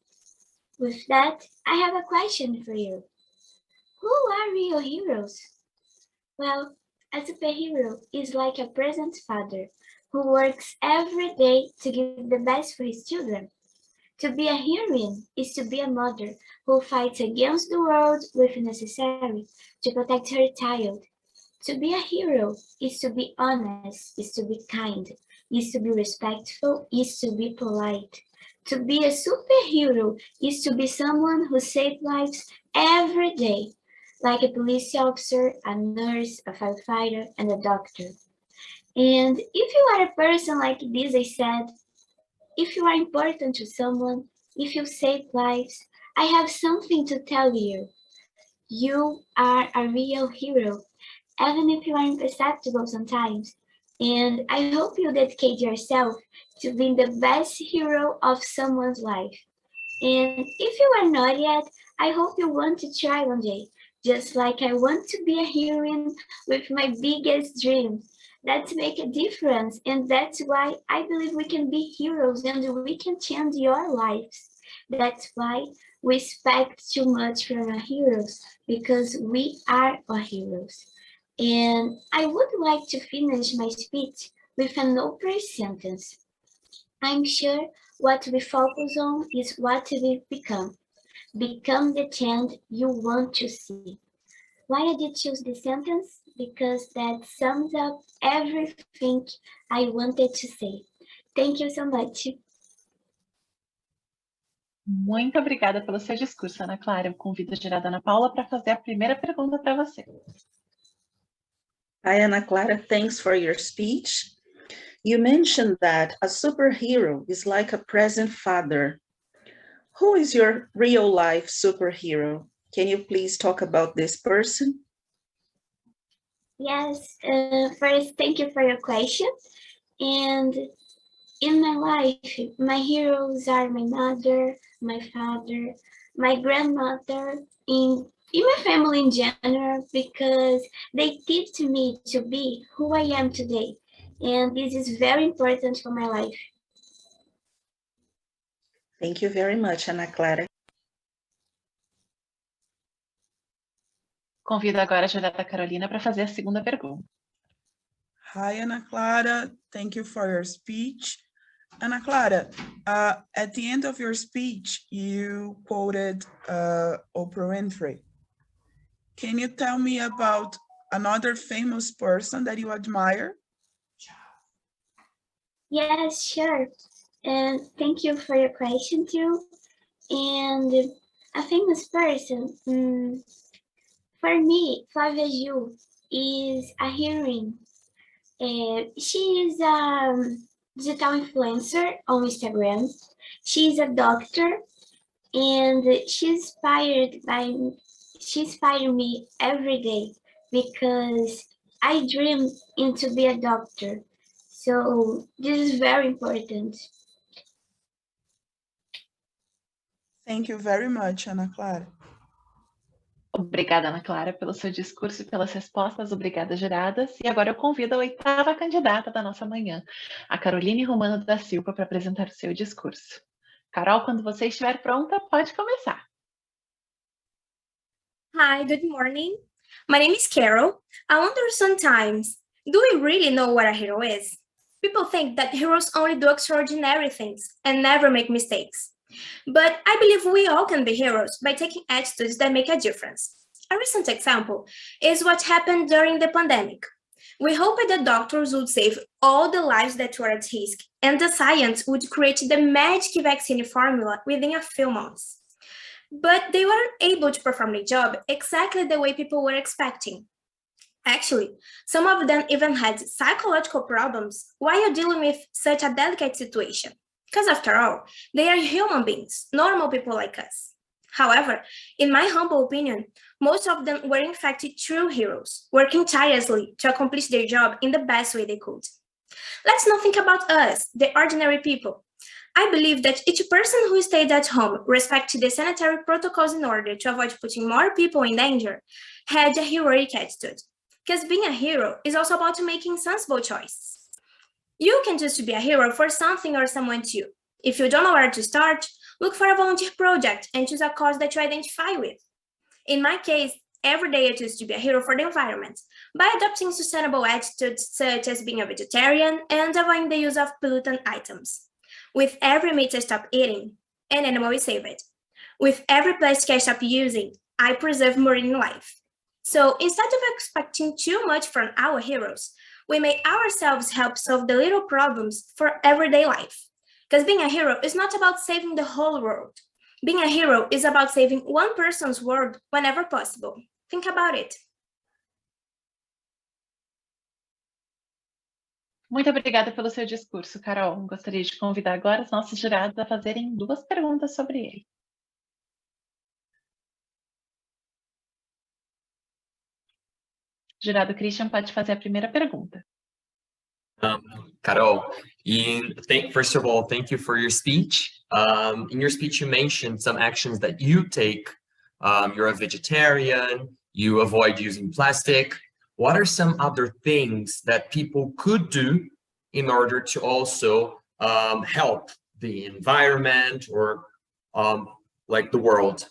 C: With that, I have a question for you. Who are real heroes? Well, a superhero is like a present father who works every day to give the best for his children. To be a heroine is to be a mother who fights against the world if necessary to protect her child. To be a hero is to be honest, is to be kind, is to be respectful, is to be polite. To be a superhero is to be someone who saves lives every day, like a police officer, a nurse, a firefighter, and a doctor. And if you are a person like this, I said, if you are important to someone, if you save lives, I have something to tell you. You are a real hero, even if you are imperceptible sometimes. And I hope you dedicate yourself to being the best hero of someone's life. And if you are not yet, I hope you want to try one day, just like I want to be a heroine with my biggest dream. That's make a difference, and that's why I believe we can be heroes and we can change your lives. That's why we expect too much from our heroes, because we are our heroes. And I would like to finish my speech with an opening sentence. I'm sure what we focus on is what we become. Become the change you want to see. Why I did choose this sentence? Because that sums up everything I wanted to say. Thank you so much.
A: Muito obrigada pelo seu discurso, Ana Clara. Eu convido a jurada Ana Paula para fazer a primeira pergunta para você.
I: Hi, Ana Clara. Thanks for your speech. You mentioned that a superhero is like a present father. Who is your real-life superhero? Can you please talk about this person?
C: Yes, first, thank you for your question. And in my life, my heroes are my mother, my father, my grandmother, in my family in general, because they teach me to be who I am today. And this is very important for my life.
I: Thank you very much, Ana Clara.
A: Convido agora a jurada Carolina para fazer a segunda pergunta.
G: Hi, Ana Clara. Thank you for your speech. Ana Clara, at the end of your speech, you quoted Oprah Winfrey. Can you tell me about another famous person that you admire?
C: Yes, sure. And thank you for your question too. And a famous person, for me, Flavia Ju is a heroine. She is a digital influencer on Instagram. She's a doctor, and she inspired me every day because I dream to be a doctor. So this is very important.
G: Thank you very much, Ana Clara.
A: Obrigada, Ana Clara, pelo seu discurso e pelas respostas. Obrigada, juradas. E agora eu convido a 8ª candidata da nossa manhã, a Caroline Romano da Silva, para apresentar o seu discurso. Carol, quando você estiver pronta, pode começar.
H: Hi, good morning. My name is Carol. I wonder sometimes, do we really know what a hero is? People think that heroes only do extraordinary things and never make mistakes. But I believe we all can be heroes by taking attitudes that make a difference. A recent example is what happened during the pandemic. We hoped that doctors would save all the lives that were at risk, and the science would create the magic vaccine formula within a few months. But they weren't able to perform the job exactly the way people were expecting. Actually, some of them even had psychological problems while dealing with such a delicate situation. Because after all, they are human beings, normal people like us. However, in my humble opinion, most of them were in fact true heroes, working tirelessly to accomplish their job in the best way they could. Let's not think about us, the ordinary people. I believe that each person who stayed at home, respected the sanitary protocols in order to avoid putting more people in danger, had a heroic attitude. Because being a hero is also about making sensible choices. You can choose to be a hero for something or someone too. If you don't know where to start, look for a volunteer project and choose a cause that you identify with. In my case, every day I choose to be a hero for the environment by adopting sustainable attitudes such as being a vegetarian and avoiding the use of pollutant items. With every meat I stop eating, an animal is saved. With every plastic I stop using, I preserve marine life. So instead of expecting too much from our heroes, we may ourselves help solve the little problems for everyday life. Because being a hero is not about saving the whole world. Being a hero is about saving one person's world whenever possible. Think about it.
A: Muito obrigada pelo seu discurso, Carol. Gostaria de convidar agora os nossos jurados a fazerem 2 perguntas sobre ele. Jurado Christian pode fazer a primeira pergunta.
E: Carol, first of all, thank you for your speech. In your speech, you mentioned some actions that you take. You're a vegetarian, you avoid using plastic. What are some other things that people could do in order to also help the environment or like the world?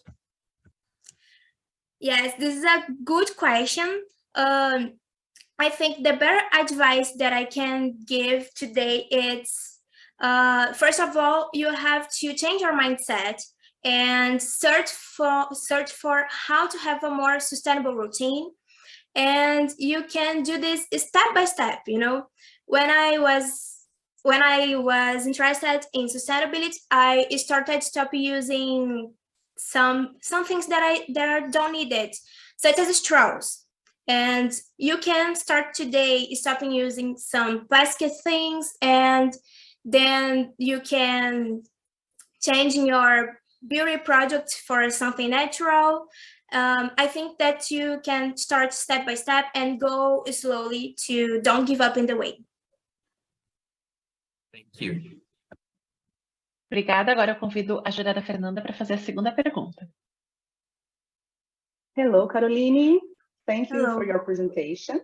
H: Yes, this is a good question. I think the better advice that I can give today is, first of all, you have to change your mindset and search for how to have a more sustainable routine. And you can do this step by step, you know. When I was interested in sustainability, I started stop using some things that I don't need it, such as straws. And you can start today stopping using some plastic things, and then you can change your beauty product for something natural. I think that you can start step by step and go slowly to don't give up in the way.
E: Thank you.
A: Obrigada. Agora eu convido a jurada Fernanda para fazer a segunda pergunta.
V: Hello, Caroline. Thank you for your presentation.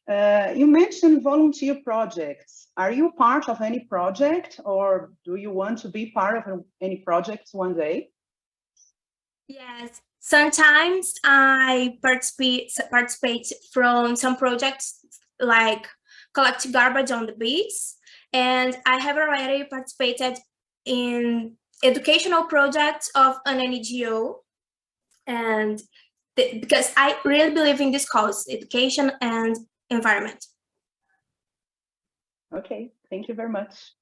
V: You mentioned volunteer projects. Are you part of any project, or do you want to be part of any projects one day?
H: Yes, sometimes I participate from some projects like collect garbage on the beach, and I have already participated in educational projects of an NGO, and because I really believe in this cause, education and environment.
V: Okay, thank you very much.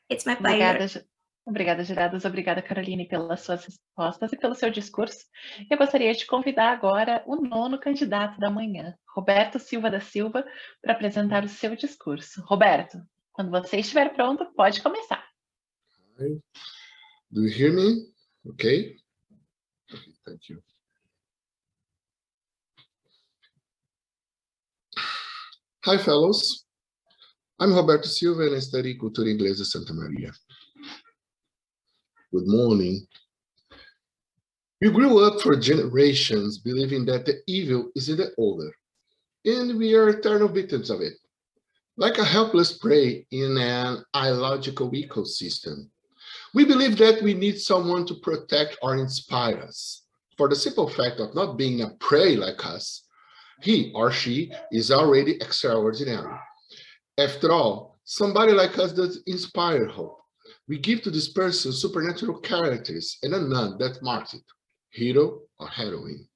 H: It's my pleasure.
A: Obrigada, jurados. Obrigada, Caroline, pelas suas respostas e pelo seu discurso. Eu gostaria de convidar agora o 9º candidato da manhã, Roberto Silva da Silva, para apresentar o seu discurso. Roberto, quando você estiver pronto, pode começar.
J: Hi. Do you hear me? Okay. Thank you. Hi, fellows. I'm Roberto Silva and I study Cultura Inglesa Santa Maria. Good morning. We grew up for generations believing that the evil is in the older, and we are eternal victims of it, like a helpless prey in an illogical ecosystem. We believe that we need someone to protect or inspire us. For the simple fact of not being a prey like us, he or she is already extraordinary. After all, somebody like us does inspire hope. We give to this person supernatural characters and a none that marks it, hero or heroine.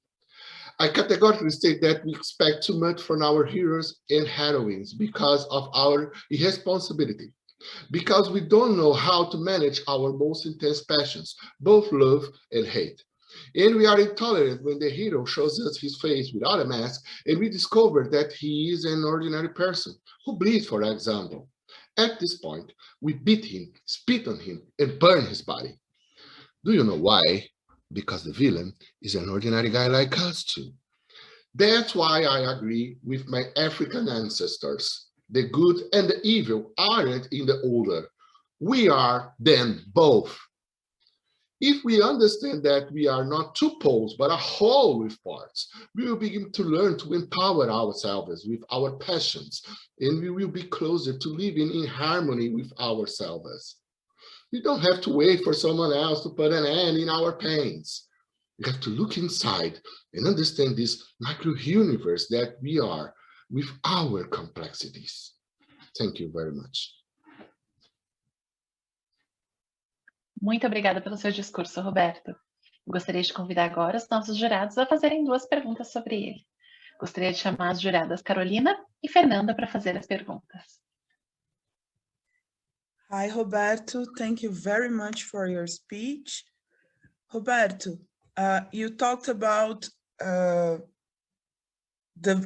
J: I categorically state that we expect too much from our heroes and heroines because of our irresponsibility, because we don't know how to manage our most intense passions, both love and hate. And we are intolerant when the hero shows us his face without a mask and we discover that he is an ordinary person who bleeds, for example. At this point, we beat him, spit on him, and burn his body. Do you know why? Because the villain is an ordinary guy like us too. That's why I agree with my African ancestors. The good and the evil aren't in the order. We are them both. If we understand that we are not two poles, but a whole with parts, we will begin to learn to empower ourselves with our passions, and we will be closer to living in harmony with ourselves. We don't have to wait for someone else to put an end in our pains. We have to look inside and understand this micro-universe that we are with our complexities. Thank you very much.
A: Muito obrigada pelo seu discurso, Roberto. Gostaria de convidar agora os nossos jurados a fazerem 2 perguntas sobre ele. Gostaria de chamar as juradas Carolina e Fernanda para fazer as perguntas.
G: Hi, Roberto. Thank you very much for your speech. Roberto, you talked about the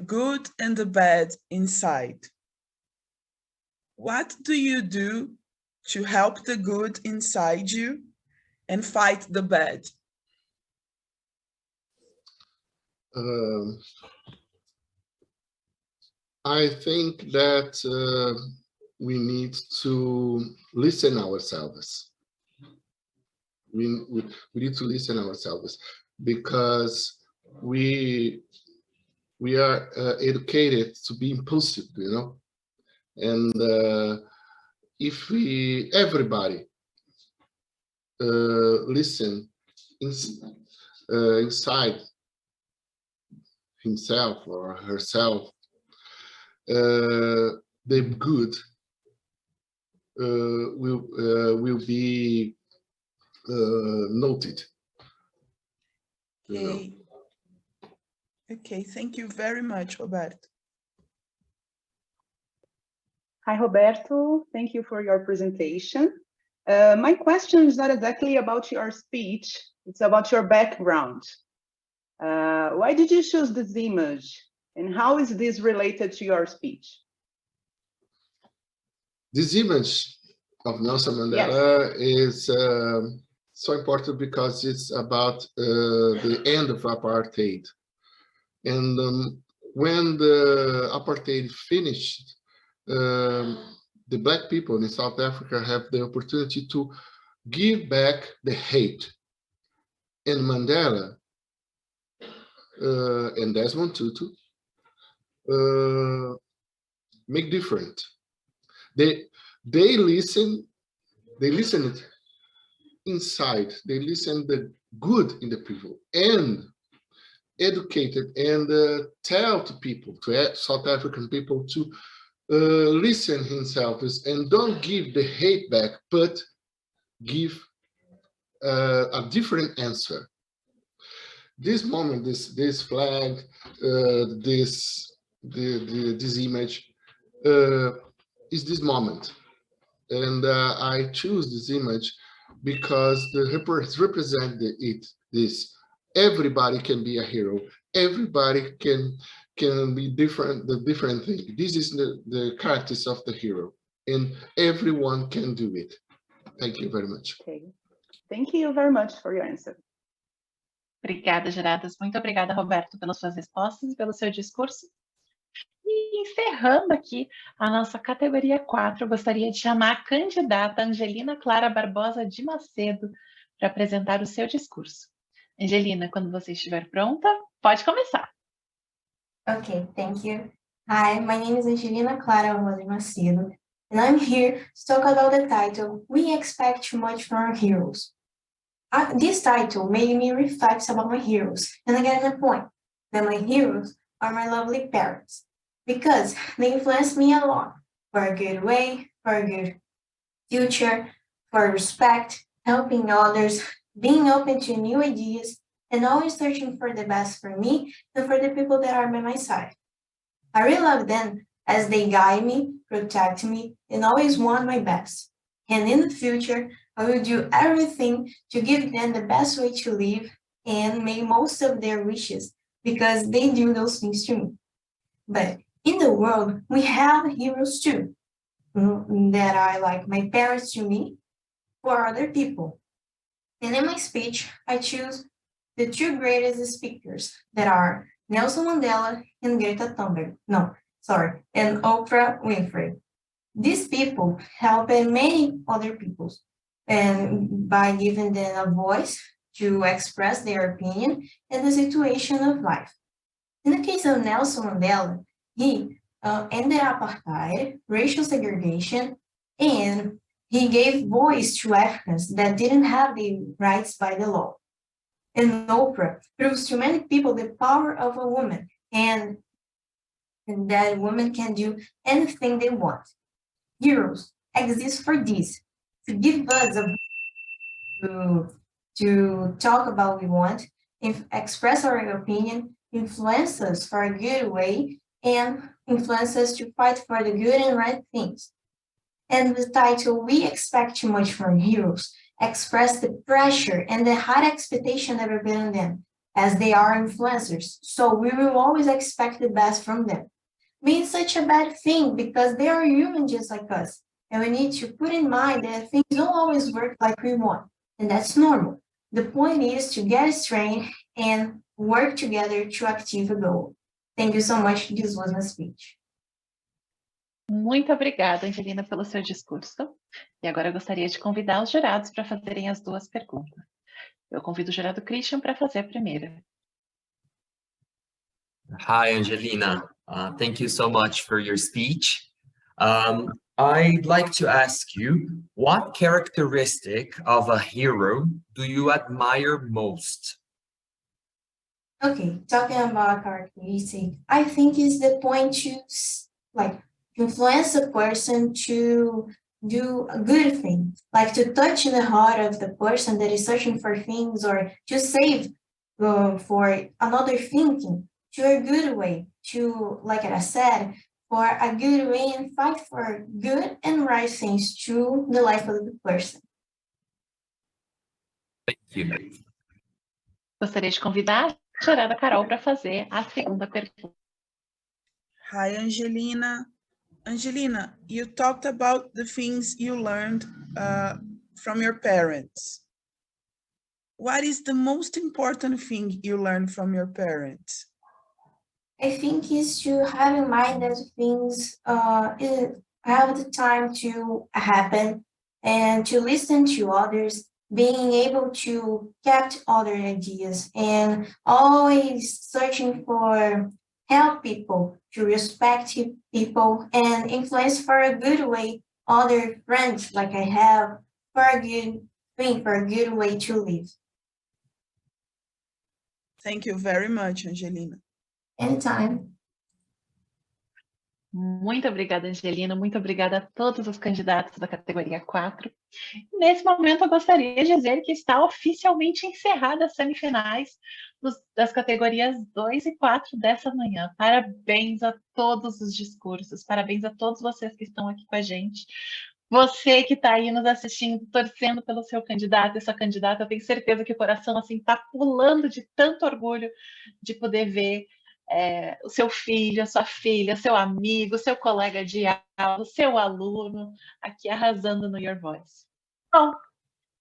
G: good and the bad inside. What do you do to help the good inside you and fight the bad?
J: I think that we need to listen ourselves. We need to listen ourselves because we are educated to be impulsive, you know, and if everybody listen inside himself or herself, the good will be noted.
G: Okay. Okay, thank you very much, Roberto.
V: Hi, Roberto. Thank you for your presentation. My question is not exactly about your speech. It's about your background. Why did you choose this image? And how is this related to your speech?
J: This image of Nelson Mandela is so important because it's about the end of apartheid. And when the apartheid finished, the Black people in South Africa have the opportunity to give back the hate. And Mandela and Desmond Tutu make different. They listened inside. They listened the good in the people and educated and tell to people, to South African people, to listen themselves and don't give the hate back, but give a different answer. This moment, this flag, this image is this moment, and I choose this image because it represents this. Everybody can be a hero. Everybody can be different. The different thing. This is the characters of the hero, and everyone can do it. Thank you very much.
V: Okay. Thank you very much for your answer.
A: Obrigada, juradas. Muito obrigada, Roberto, pelas suas respostas e pelo seu discurso. E encerrando aqui a nossa categoria 4, eu gostaria de chamar a candidata Angelina Clara Barbosa de Macedo para apresentar o seu discurso. Angelina, quando você estiver pronta, pode começar.
K: Okay, thank you. Hi, my name is Angelina Clara Barbosa de Macedo, and I'm here to talk about the title, We Expect Too Much from Our Heroes. This title made me reflect about my heroes, and I get the point that my heroes are my lovely parents, because they influenced me a lot, for a good way, for a good future, for respect, helping others, being open to new ideas, and always searching for the best for me and for the people that are by my side. I really love them as they guide me, protect me, and always want my best. And in the future, I will do everything to give them the best way to live and make most of their wishes because they do those things to me. But in the world, we have heroes too, that are like my parents to me or other people. And in my speech, I choose the two greatest speakers that are Nelson Mandela and Greta Thunberg. No, sorry, and Oprah Winfrey. These people help many other people and by giving them a voice to express their opinion and the situation of life. In the case of Nelson Mandela, he ended apartheid, racial segregation, and he gave voice to Africans that didn't have the rights by the law. And Oprah proves to many people the power of a woman and that women can do anything they want. Heroes exist for this, to give us to talk about what we want, express our opinion, influence us for a good way, and influence us to fight for the good and right things. And the title, We Expect Too Much from Heroes, express the pressure and the high expectation that we put on them, as they are influencers. So we will always expect the best from them. Being such a bad thing because they are human just like us. And we need to put in mind that things don't always work like we want. And that's normal. The point is to get strength and work together to achieve a goal. Thank you so much. This was my speech.
A: Muito obrigada, Angelina, pelo seu discurso. E agora eu gostaria de convidar os jurados para fazerem as duas perguntas. Eu convido o jurado Christian para fazer a primeira.
E: Hi, Angelina. Thank you so much for your speech. I'd like to ask you, what characteristic of a hero do you admire most?
K: Okay, talking about characteristic, I think is the point to influence a person to do a good thing, like to touch the heart of the person that is searching for things or to save for another thinking to a good way, to, like I said, for a good way and fight for good and right things to the life of the person.
E: Thank you.
A: Gostaria de convidar a jurada Carol para fazer a segunda pergunta.
G: Hi, Angelina. Angelina, you talked about the things you learned from your parents. What is the most important thing you learned from your parents?
K: I think is to have in mind that things have the time to happen and to listen to others, being able to get other ideas and always searching for help people, to respect people and influence for a good way other friends like I have for a good thing, for a good way to live.
G: Thank you very much, Angelina.
K: Anytime.
A: Muito obrigada, Angelina. Muito obrigada a todos os candidatos da categoria 4. Nesse momento, eu gostaria de dizer que está oficialmente encerrada as semifinais das categorias 2 e 4 dessa manhã. Parabéns a todos os discursos, parabéns a todos vocês que estão aqui com a gente. Você que está aí nos assistindo, torcendo pelo seu candidato e sua candidata, eu tenho certeza que o coração assim está pulando de tanto orgulho de poder ver o seu filho, a sua filha, seu amigo, seu colega de aula, seu aluno aqui arrasando no Your Voice. Bom,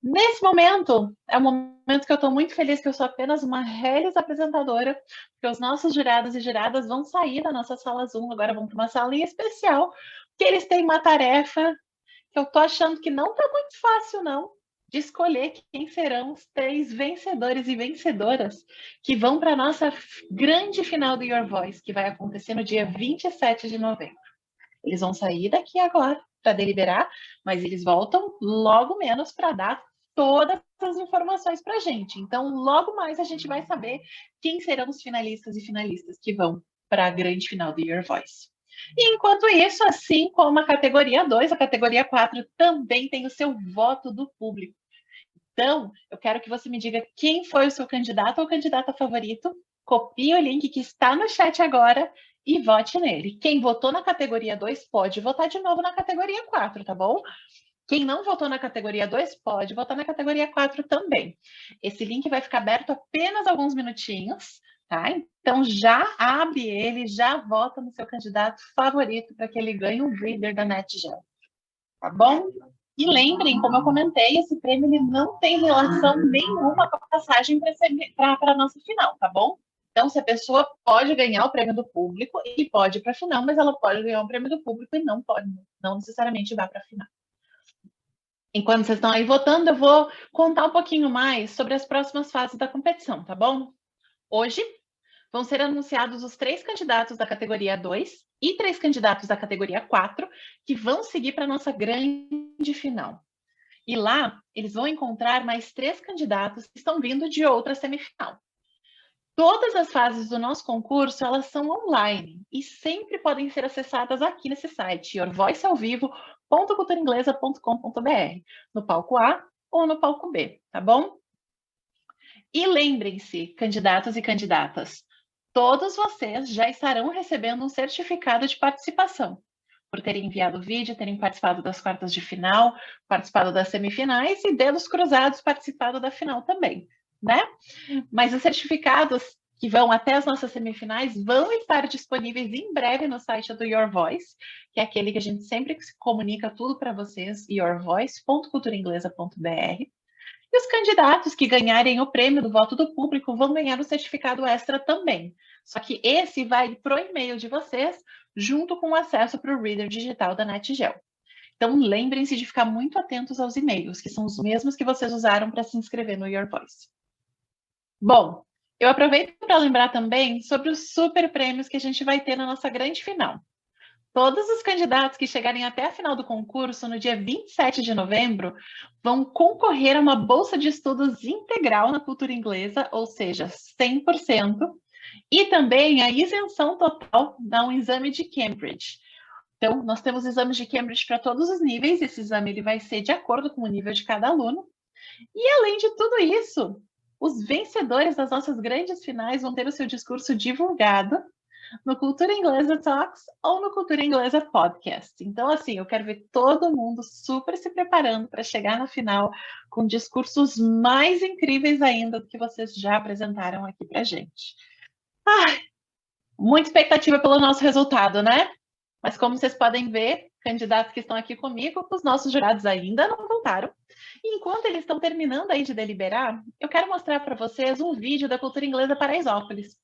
A: nesse momento, é um momento que eu estou muito feliz que eu sou apenas uma reles apresentadora, porque os nossos jurados e juradas vão sair da nossa sala Zoom, agora vão para uma salinha especial, porque eles têm uma tarefa que eu estou achando que não está muito fácil, não, de escolher quem serão os 3 vencedores e vencedoras que vão para a nossa grande final do Your Voice, que vai acontecer no dia 27 de novembro. Eles vão sair daqui agora para deliberar, mas eles voltam logo menos para dar todas as informações para a gente. Então, logo mais a gente vai saber quem serão os finalistas e finalistas que vão para a grande final do Your Voice. E enquanto isso, assim como a categoria 2, a categoria 4 também tem o seu voto do público. Então, eu quero que você me diga quem foi o seu candidato ou candidata favorito, copie o link que está no chat agora e vote nele. Quem votou na categoria 2 pode votar de novo na categoria 4, tá bom? Quem não votou na categoria 2 pode votar na categoria 4 também. Esse link vai ficar aberto apenas alguns minutinhos, tá? Então já abre ele, já vota no seu candidato favorito para que ele ganhe um reader da NetGel, tá bom? E lembrem, como eu comentei, esse prêmio ele não tem relação nenhuma com a passagem para a nossa final, tá bom? Então, se a pessoa pode ganhar o prêmio do público e pode ir para a final, mas ela pode ganhar o prêmio do público e não necessariamente vai para a final. Enquanto vocês estão aí votando, eu vou contar um pouquinho mais sobre as próximas fases da competição, tá bom? Hoje vão ser anunciados os 3 candidatos da categoria 2 e 3 candidatos da categoria 4 que vão seguir para a nossa grande final. E lá, eles vão encontrar mais 3 candidatos que estão vindo de outra semifinal. Todas as fases do nosso concurso, elas são online e sempre podem ser acessadas aqui nesse site, yourvoicealvivo.culturainglesa.com.br, no palco A ou no palco B, tá bom? E lembrem-se, candidatos e candidatas, todos vocês já estarão recebendo um certificado de participação, por terem enviado o vídeo, terem participado das quartas de final, participado das semifinais e, dedos cruzados, participado da final também, né? Mas os certificados que vão até as nossas semifinais vão estar disponíveis em breve no site do Your Voice, que é aquele que a gente sempre comunica tudo para vocês, yourvoice.culturainglesa.br. E os candidatos que ganharem o prêmio do voto do público vão ganhar um certificado extra também. Só que esse vai para o e-mail de vocês, junto com o acesso para o reader digital da NetGel. Então, lembrem-se de ficar muito atentos aos e-mails, que são os mesmos que vocês usaram para se inscrever no Your Voice. Bom, eu aproveito para lembrar também sobre os super prêmios que a gente vai ter na nossa grande final. Todos os candidatos que chegarem até a final do concurso, no dia 27 de novembro, vão concorrer a uma bolsa de estudos integral na cultura inglesa, ou seja, 100%, e também a isenção total de um exame de Cambridge. Então, nós temos exames de Cambridge para todos os níveis, esse exame ele vai ser de acordo com o nível de cada aluno. E, além de tudo isso, os vencedores das nossas grandes finais vão ter o seu discurso divulgado no Cultura Inglesa Talks ou no Cultura Inglesa Podcast. Então, assim, eu quero ver todo mundo super se preparando para chegar na final com discursos mais incríveis ainda do que vocês já apresentaram aqui para a gente. Muita expectativa pelo nosso resultado, né? Mas como vocês podem ver, candidatos que estão aqui comigo, os nossos jurados ainda não voltaram. E enquanto eles estão terminando aí de deliberar, eu quero mostrar para vocês um vídeo da Cultura Inglesa Paraisópolis,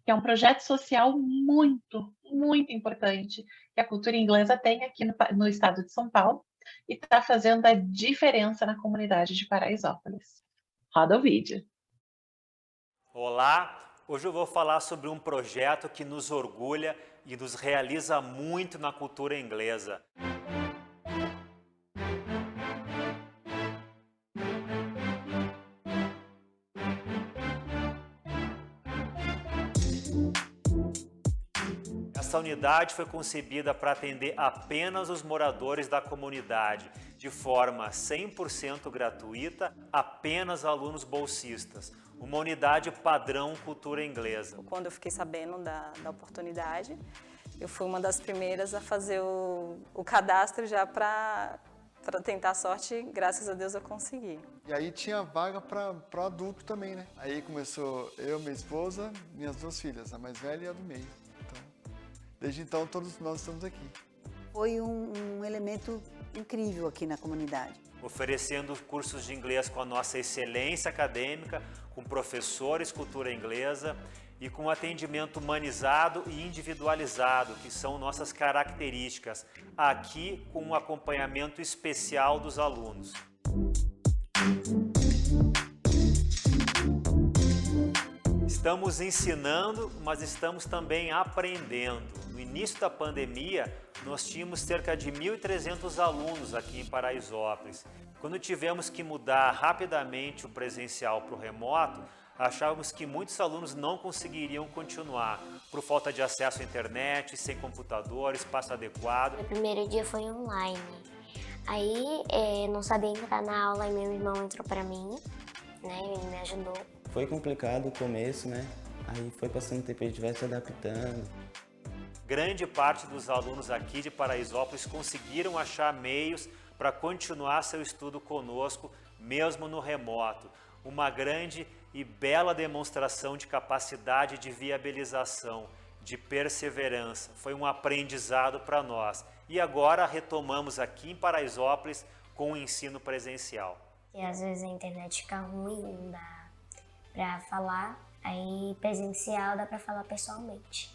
A: que é um projeto social muito, muito importante que a cultura inglesa tem aqui no estado de São Paulo e está fazendo a diferença na comunidade de Paraisópolis. Roda o vídeo.
L: Olá! Hoje eu vou falar sobre um projeto que nos orgulha e nos realiza muito na cultura inglesa. Essa unidade foi concebida para atender apenas os moradores da comunidade, de forma 100% gratuita, apenas alunos bolsistas. Uma unidade padrão cultura inglesa.
M: Quando eu fiquei sabendo da oportunidade, eu fui uma das primeiras a fazer o cadastro já para tentar a sorte, graças a Deus eu consegui.
W: E aí tinha vaga para adulto também, né? Aí começou eu, minha esposa, minhas 2 filhas, a mais velha e a do meio. Então, desde então todos nós estamos aqui.
X: Foi um elemento incrível aqui na comunidade.
L: Oferecendo cursos de inglês com a nossa excelência acadêmica, com professores cultura inglesa e com atendimento humanizado e individualizado, que são nossas características, aqui com um acompanhamento especial dos alunos. Estamos ensinando, mas estamos também aprendendo. No início da pandemia, nós tínhamos cerca de 1.300 alunos aqui em Paraisópolis. Quando tivemos que mudar rapidamente o presencial para o remoto, achávamos que muitos alunos não conseguiriam continuar, por falta de acesso à internet, sem computador, espaço adequado.
Y: O primeiro dia foi online.
F: Aí, não sabia entrar na aula e meu irmão entrou para mim, né? Ele me ajudou.
N: Foi complicado o começo, né? Aí foi passando o tempo, a gente vai se adaptando.
L: Grande parte dos alunos aqui de Paraisópolis conseguiram achar meios para continuar seu estudo conosco, mesmo no remoto. Uma grande e bela demonstração de capacidade de viabilização, de perseverança. Foi um aprendizado para nós. E agora retomamos aqui em Paraisópolis com o ensino presencial.
F: E às vezes a internet fica ruim, não dá para falar, aí presencial dá para falar pessoalmente.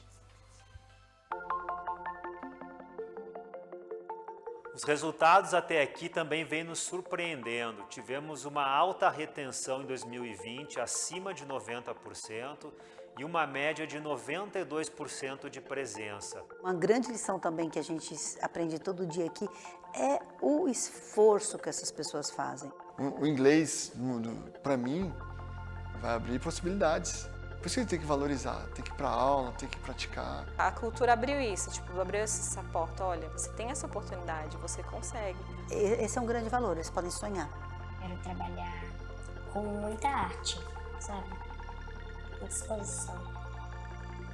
L: Os resultados até aqui também vêm nos surpreendendo. Tivemos uma alta retenção em 2020, acima de 90%, e uma média de 92% de presença.
X: Uma grande lição também que a gente aprende todo dia aqui é o esforço que essas pessoas fazem.
W: O inglês, para mim, vai abrir possibilidades. Por isso que ele tem que valorizar, tem que ir para aula, tem que praticar.
M: A cultura abriu isso, tipo, abriu essa porta, olha, você tem essa oportunidade, você consegue.
X: Esse é um grande valor, eles podem sonhar.
F: Quero trabalhar com muita arte, sabe? Muita exposição.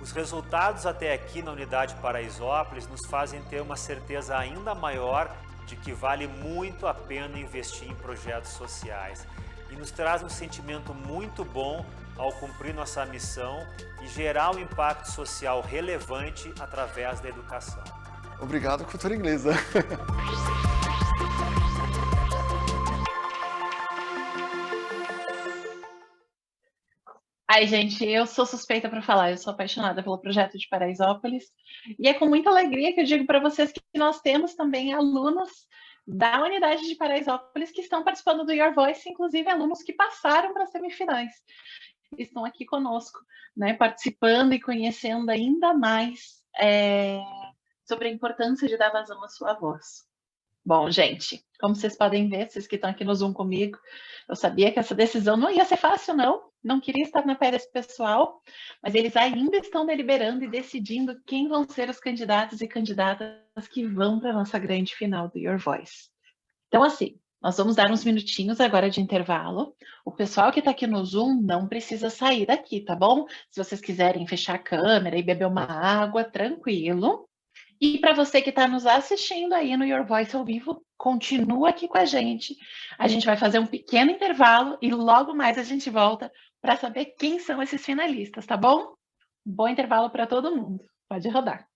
L: Os resultados até aqui na unidade Paraisópolis nos fazem ter uma certeza ainda maior de que vale muito a pena investir em projetos sociais. E nos traz um sentimento muito bom ao cumprir nossa missão e gerar um impacto social relevante através da educação.
W: Obrigado, Cultura Inglesa.
A: Ai, gente, eu sou suspeita para falar, eu sou apaixonada pelo projeto de Paraisópolis e é com muita alegria que eu digo para vocês que nós temos também alunos da unidade de Paraisópolis que estão participando do Your Voice, inclusive alunos que passaram para as semifinais. Estão aqui conosco, né, participando e conhecendo ainda mais sobre a importância de dar vazão à sua voz. Bom, gente, como vocês podem ver, vocês que estão aqui no Zoom comigo, eu sabia que essa decisão não ia ser fácil, não queria estar na pele desse pessoal, mas eles ainda estão deliberando e decidindo quem vão ser os candidatos e candidatas que vão para a nossa grande final do Your Voice. Então, assim, nós vamos dar uns minutinhos agora de intervalo. O pessoal que está aqui no Zoom não precisa sair daqui, tá bom? Se vocês quiserem fechar a câmera e beber uma água, tranquilo. E para você que está nos assistindo aí no Your Voice ao vivo, continua aqui com a gente. A gente vai fazer um pequeno intervalo e logo mais a gente volta para saber quem são esses finalistas, tá bom? Bom intervalo para todo mundo. Pode rodar.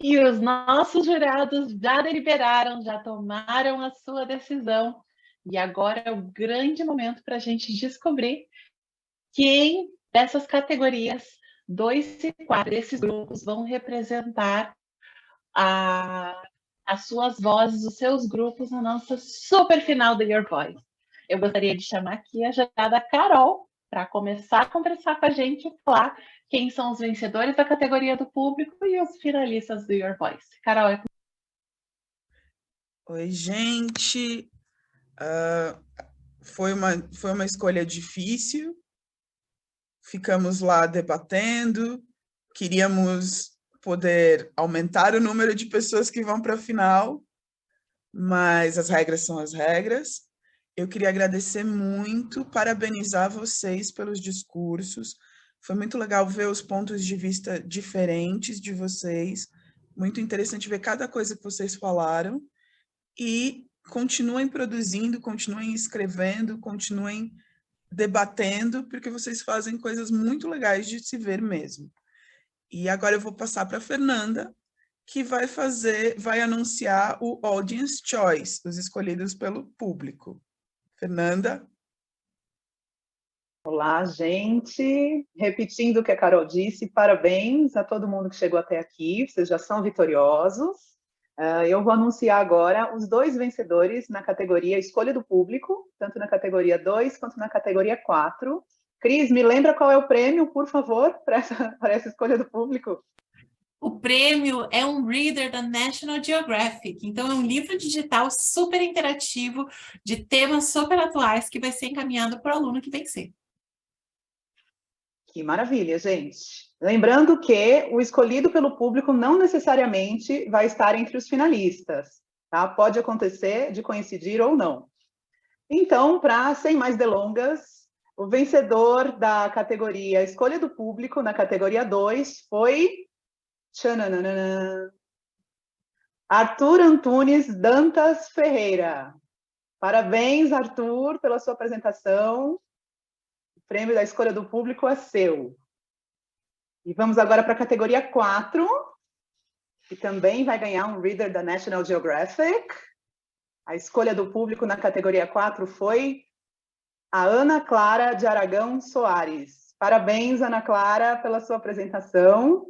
A: E os nossos jurados já deliberaram, já tomaram a sua decisão. E agora é o grande momento para a gente descobrir quem dessas categorias 2 e 4, desses grupos, vão representar as suas vozes, os seus grupos na nossa super final do Your Voice. Eu gostaria de chamar aqui a jurada Carol para começar a conversar com a gente e falar quem são os vencedores da categoria do público e os finalistas do Your Voice. Carol, é...
G: Oi, gente. Foi uma escolha difícil. Ficamos lá debatendo. Queríamos poder aumentar o número de pessoas que vão para a final, mas as regras são as regras. Eu queria agradecer muito, parabenizar vocês pelos discursos. Foi muito legal ver os pontos de vista diferentes de vocês. Muito interessante ver cada coisa que vocês falaram. E continuem produzindo, continuem escrevendo, continuem debatendo, porque vocês fazem coisas muito legais de se ver mesmo. E agora eu vou passar para a Fernanda, que vai anunciar o Audience Choice, os escolhidos pelo público. Fernanda?
V: Olá, gente. Repetindo o que a Carol disse, parabéns a todo mundo que chegou até aqui, vocês já são vitoriosos. Eu vou anunciar agora os 2 vencedores na categoria Escolha do Público, tanto na categoria 2 quanto na categoria 4. Cris, me lembra qual é o prêmio, por favor, para essa escolha do público?
O: O prêmio é um reader da National Geographic, então é um livro digital super interativo de temas super atuais que vai ser encaminhado para o aluno que vencer.
V: Que maravilha, gente. Lembrando que o escolhido pelo público não necessariamente vai estar entre os finalistas, tá? Pode acontecer de coincidir ou não. Então, sem mais delongas, o vencedor da categoria Escolha do Público, na categoria 2, foi... Tchananana, Arthur Antunes Dantas Ferreira. Parabéns, Arthur, pela sua apresentação. O prêmio da Escolha do Público é seu. E vamos agora para a categoria 4, que também vai ganhar um reader da National Geographic. A escolha do público na categoria 4 foi a Ana Clara de Aragão Soares. Parabéns, Ana Clara, pela sua apresentação.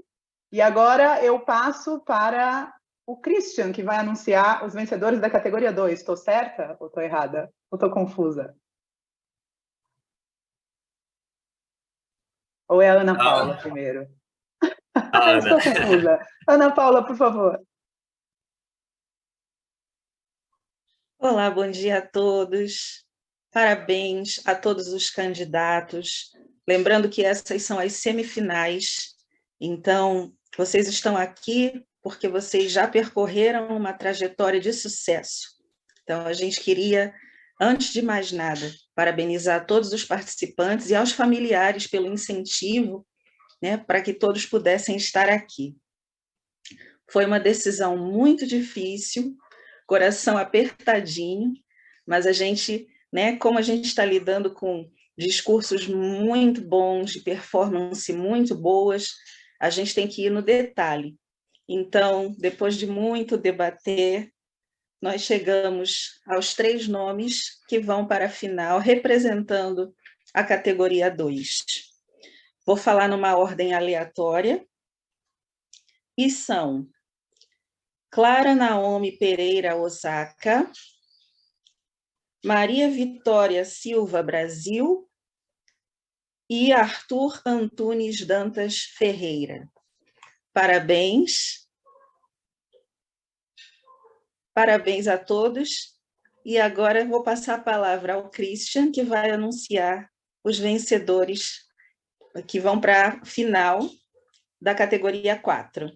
V: E agora eu passo para o Christian, que vai anunciar os vencedores da categoria 2. Estou certa ou estou errada? Ou estou confusa? Ou é a Ana Paula primeiro? Estou confusa. Ana Paula, por favor.
I: Olá, bom dia a todos. Parabéns a todos os candidatos. Lembrando que essas são as semifinais. Então, vocês estão aqui porque vocês já percorreram uma trajetória de sucesso. Então, a gente queria, antes de mais nada, parabenizar todos os participantes e aos familiares pelo incentivo, né, para que todos pudessem estar aqui. Foi uma decisão muito difícil, coração apertadinho, mas a gente, né, como a gente está lidando com discursos muito bons, de performance muito boas, a gente tem que ir no detalhe. Então, depois de muito debater, nós chegamos aos 3 nomes que vão para a final, representando a categoria 2. Vou falar numa ordem aleatória, e são Clara Naomi Pereira Osaka, Maria Vitória Silva Brasil e Arthur Antunes Dantas Ferreira. Parabéns. Parabéns a todos. E agora vou passar a palavra ao Christian, que vai anunciar os vencedores que vão para a final da categoria 4.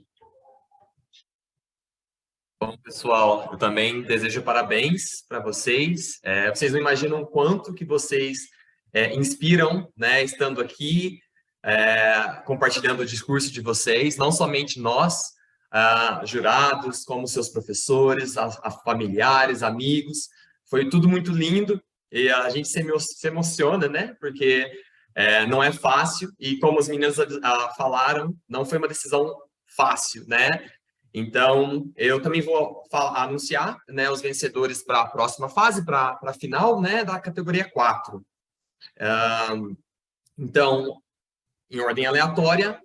E: Bom, pessoal, eu também desejo parabéns para vocês. Vocês não imaginam o quanto que vocês inspiram, né, estando aqui, compartilhando o discurso de vocês, não somente nós, jurados, como seus professores, familiares, amigos. Foi tudo muito lindo e a gente se emociona, né, porque não é fácil e como as meninas falaram, não foi uma decisão fácil, né? Então, eu também vou anunciar, né, os vencedores para a próxima fase, para a final, né, da categoria 4. Então, em ordem aleatória,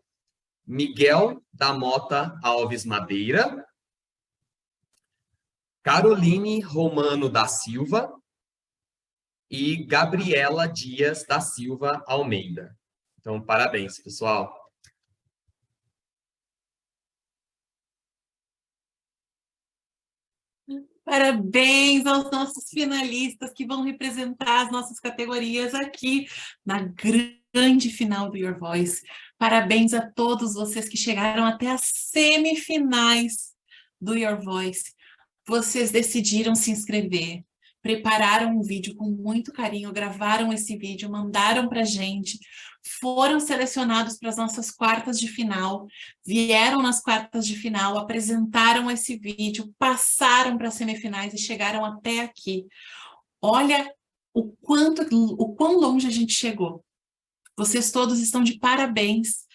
E: Miguel da Mota Alves Madeira, Caroline Romano da Silva e Gabriela Dias da Silva Almeida. Então, parabéns, pessoal.
O: Parabéns aos nossos finalistas que vão representar as nossas categorias aqui na grande final do Your Voice. Parabéns a todos vocês que chegaram até as semifinais do Your Voice. Vocês decidiram se inscrever, prepararam um vídeo com muito carinho, gravaram esse vídeo, mandaram para a gente, foram selecionados para as nossas quartas de final, vieram nas quartas de final, apresentaram esse vídeo, passaram para as semifinais e chegaram até aqui. Olha o quão longe a gente chegou. Vocês todos estão de parabéns.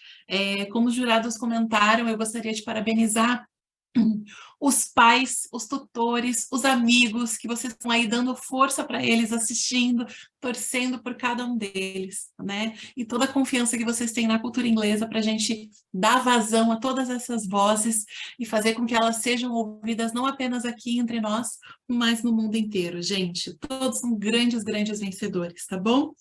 O: Como os jurados comentaram, eu gostaria de parabenizar os pais, os tutores, os amigos, que vocês estão aí dando força para eles, assistindo, torcendo por cada um deles, né? E toda a confiança que vocês têm na cultura inglesa para a gente dar vazão a todas essas vozes e fazer com que elas sejam ouvidas não apenas aqui entre nós, mas no mundo inteiro. Gente, todos são grandes, grandes vencedores, tá bom?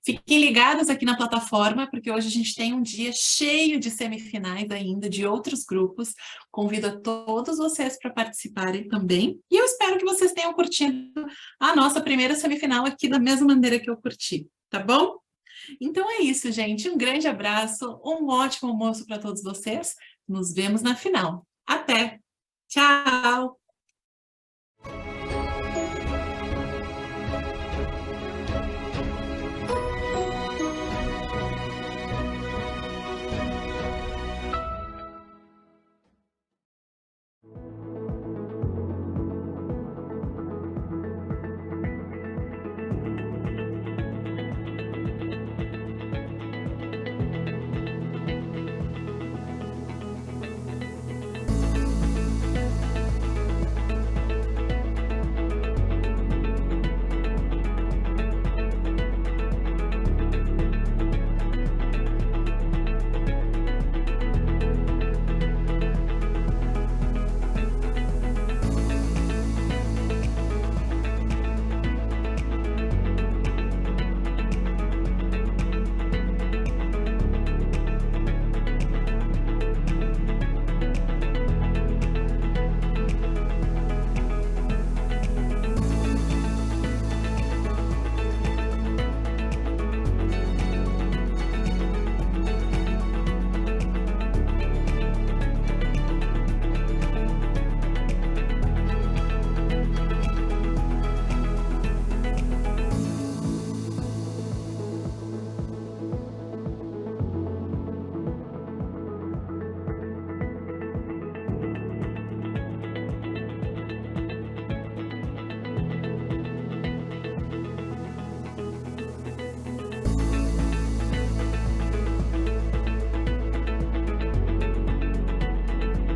O: Fiquem ligados aqui na plataforma, porque hoje a gente tem um dia cheio de semifinais ainda, de outros grupos. Convido a todos vocês para participarem também. E eu espero que vocês tenham curtido a nossa primeira semifinal aqui da mesma maneira que eu curti, tá bom? Então é isso, gente. Um grande abraço, um ótimo almoço para todos vocês. Nos vemos na final. Até! Tchau!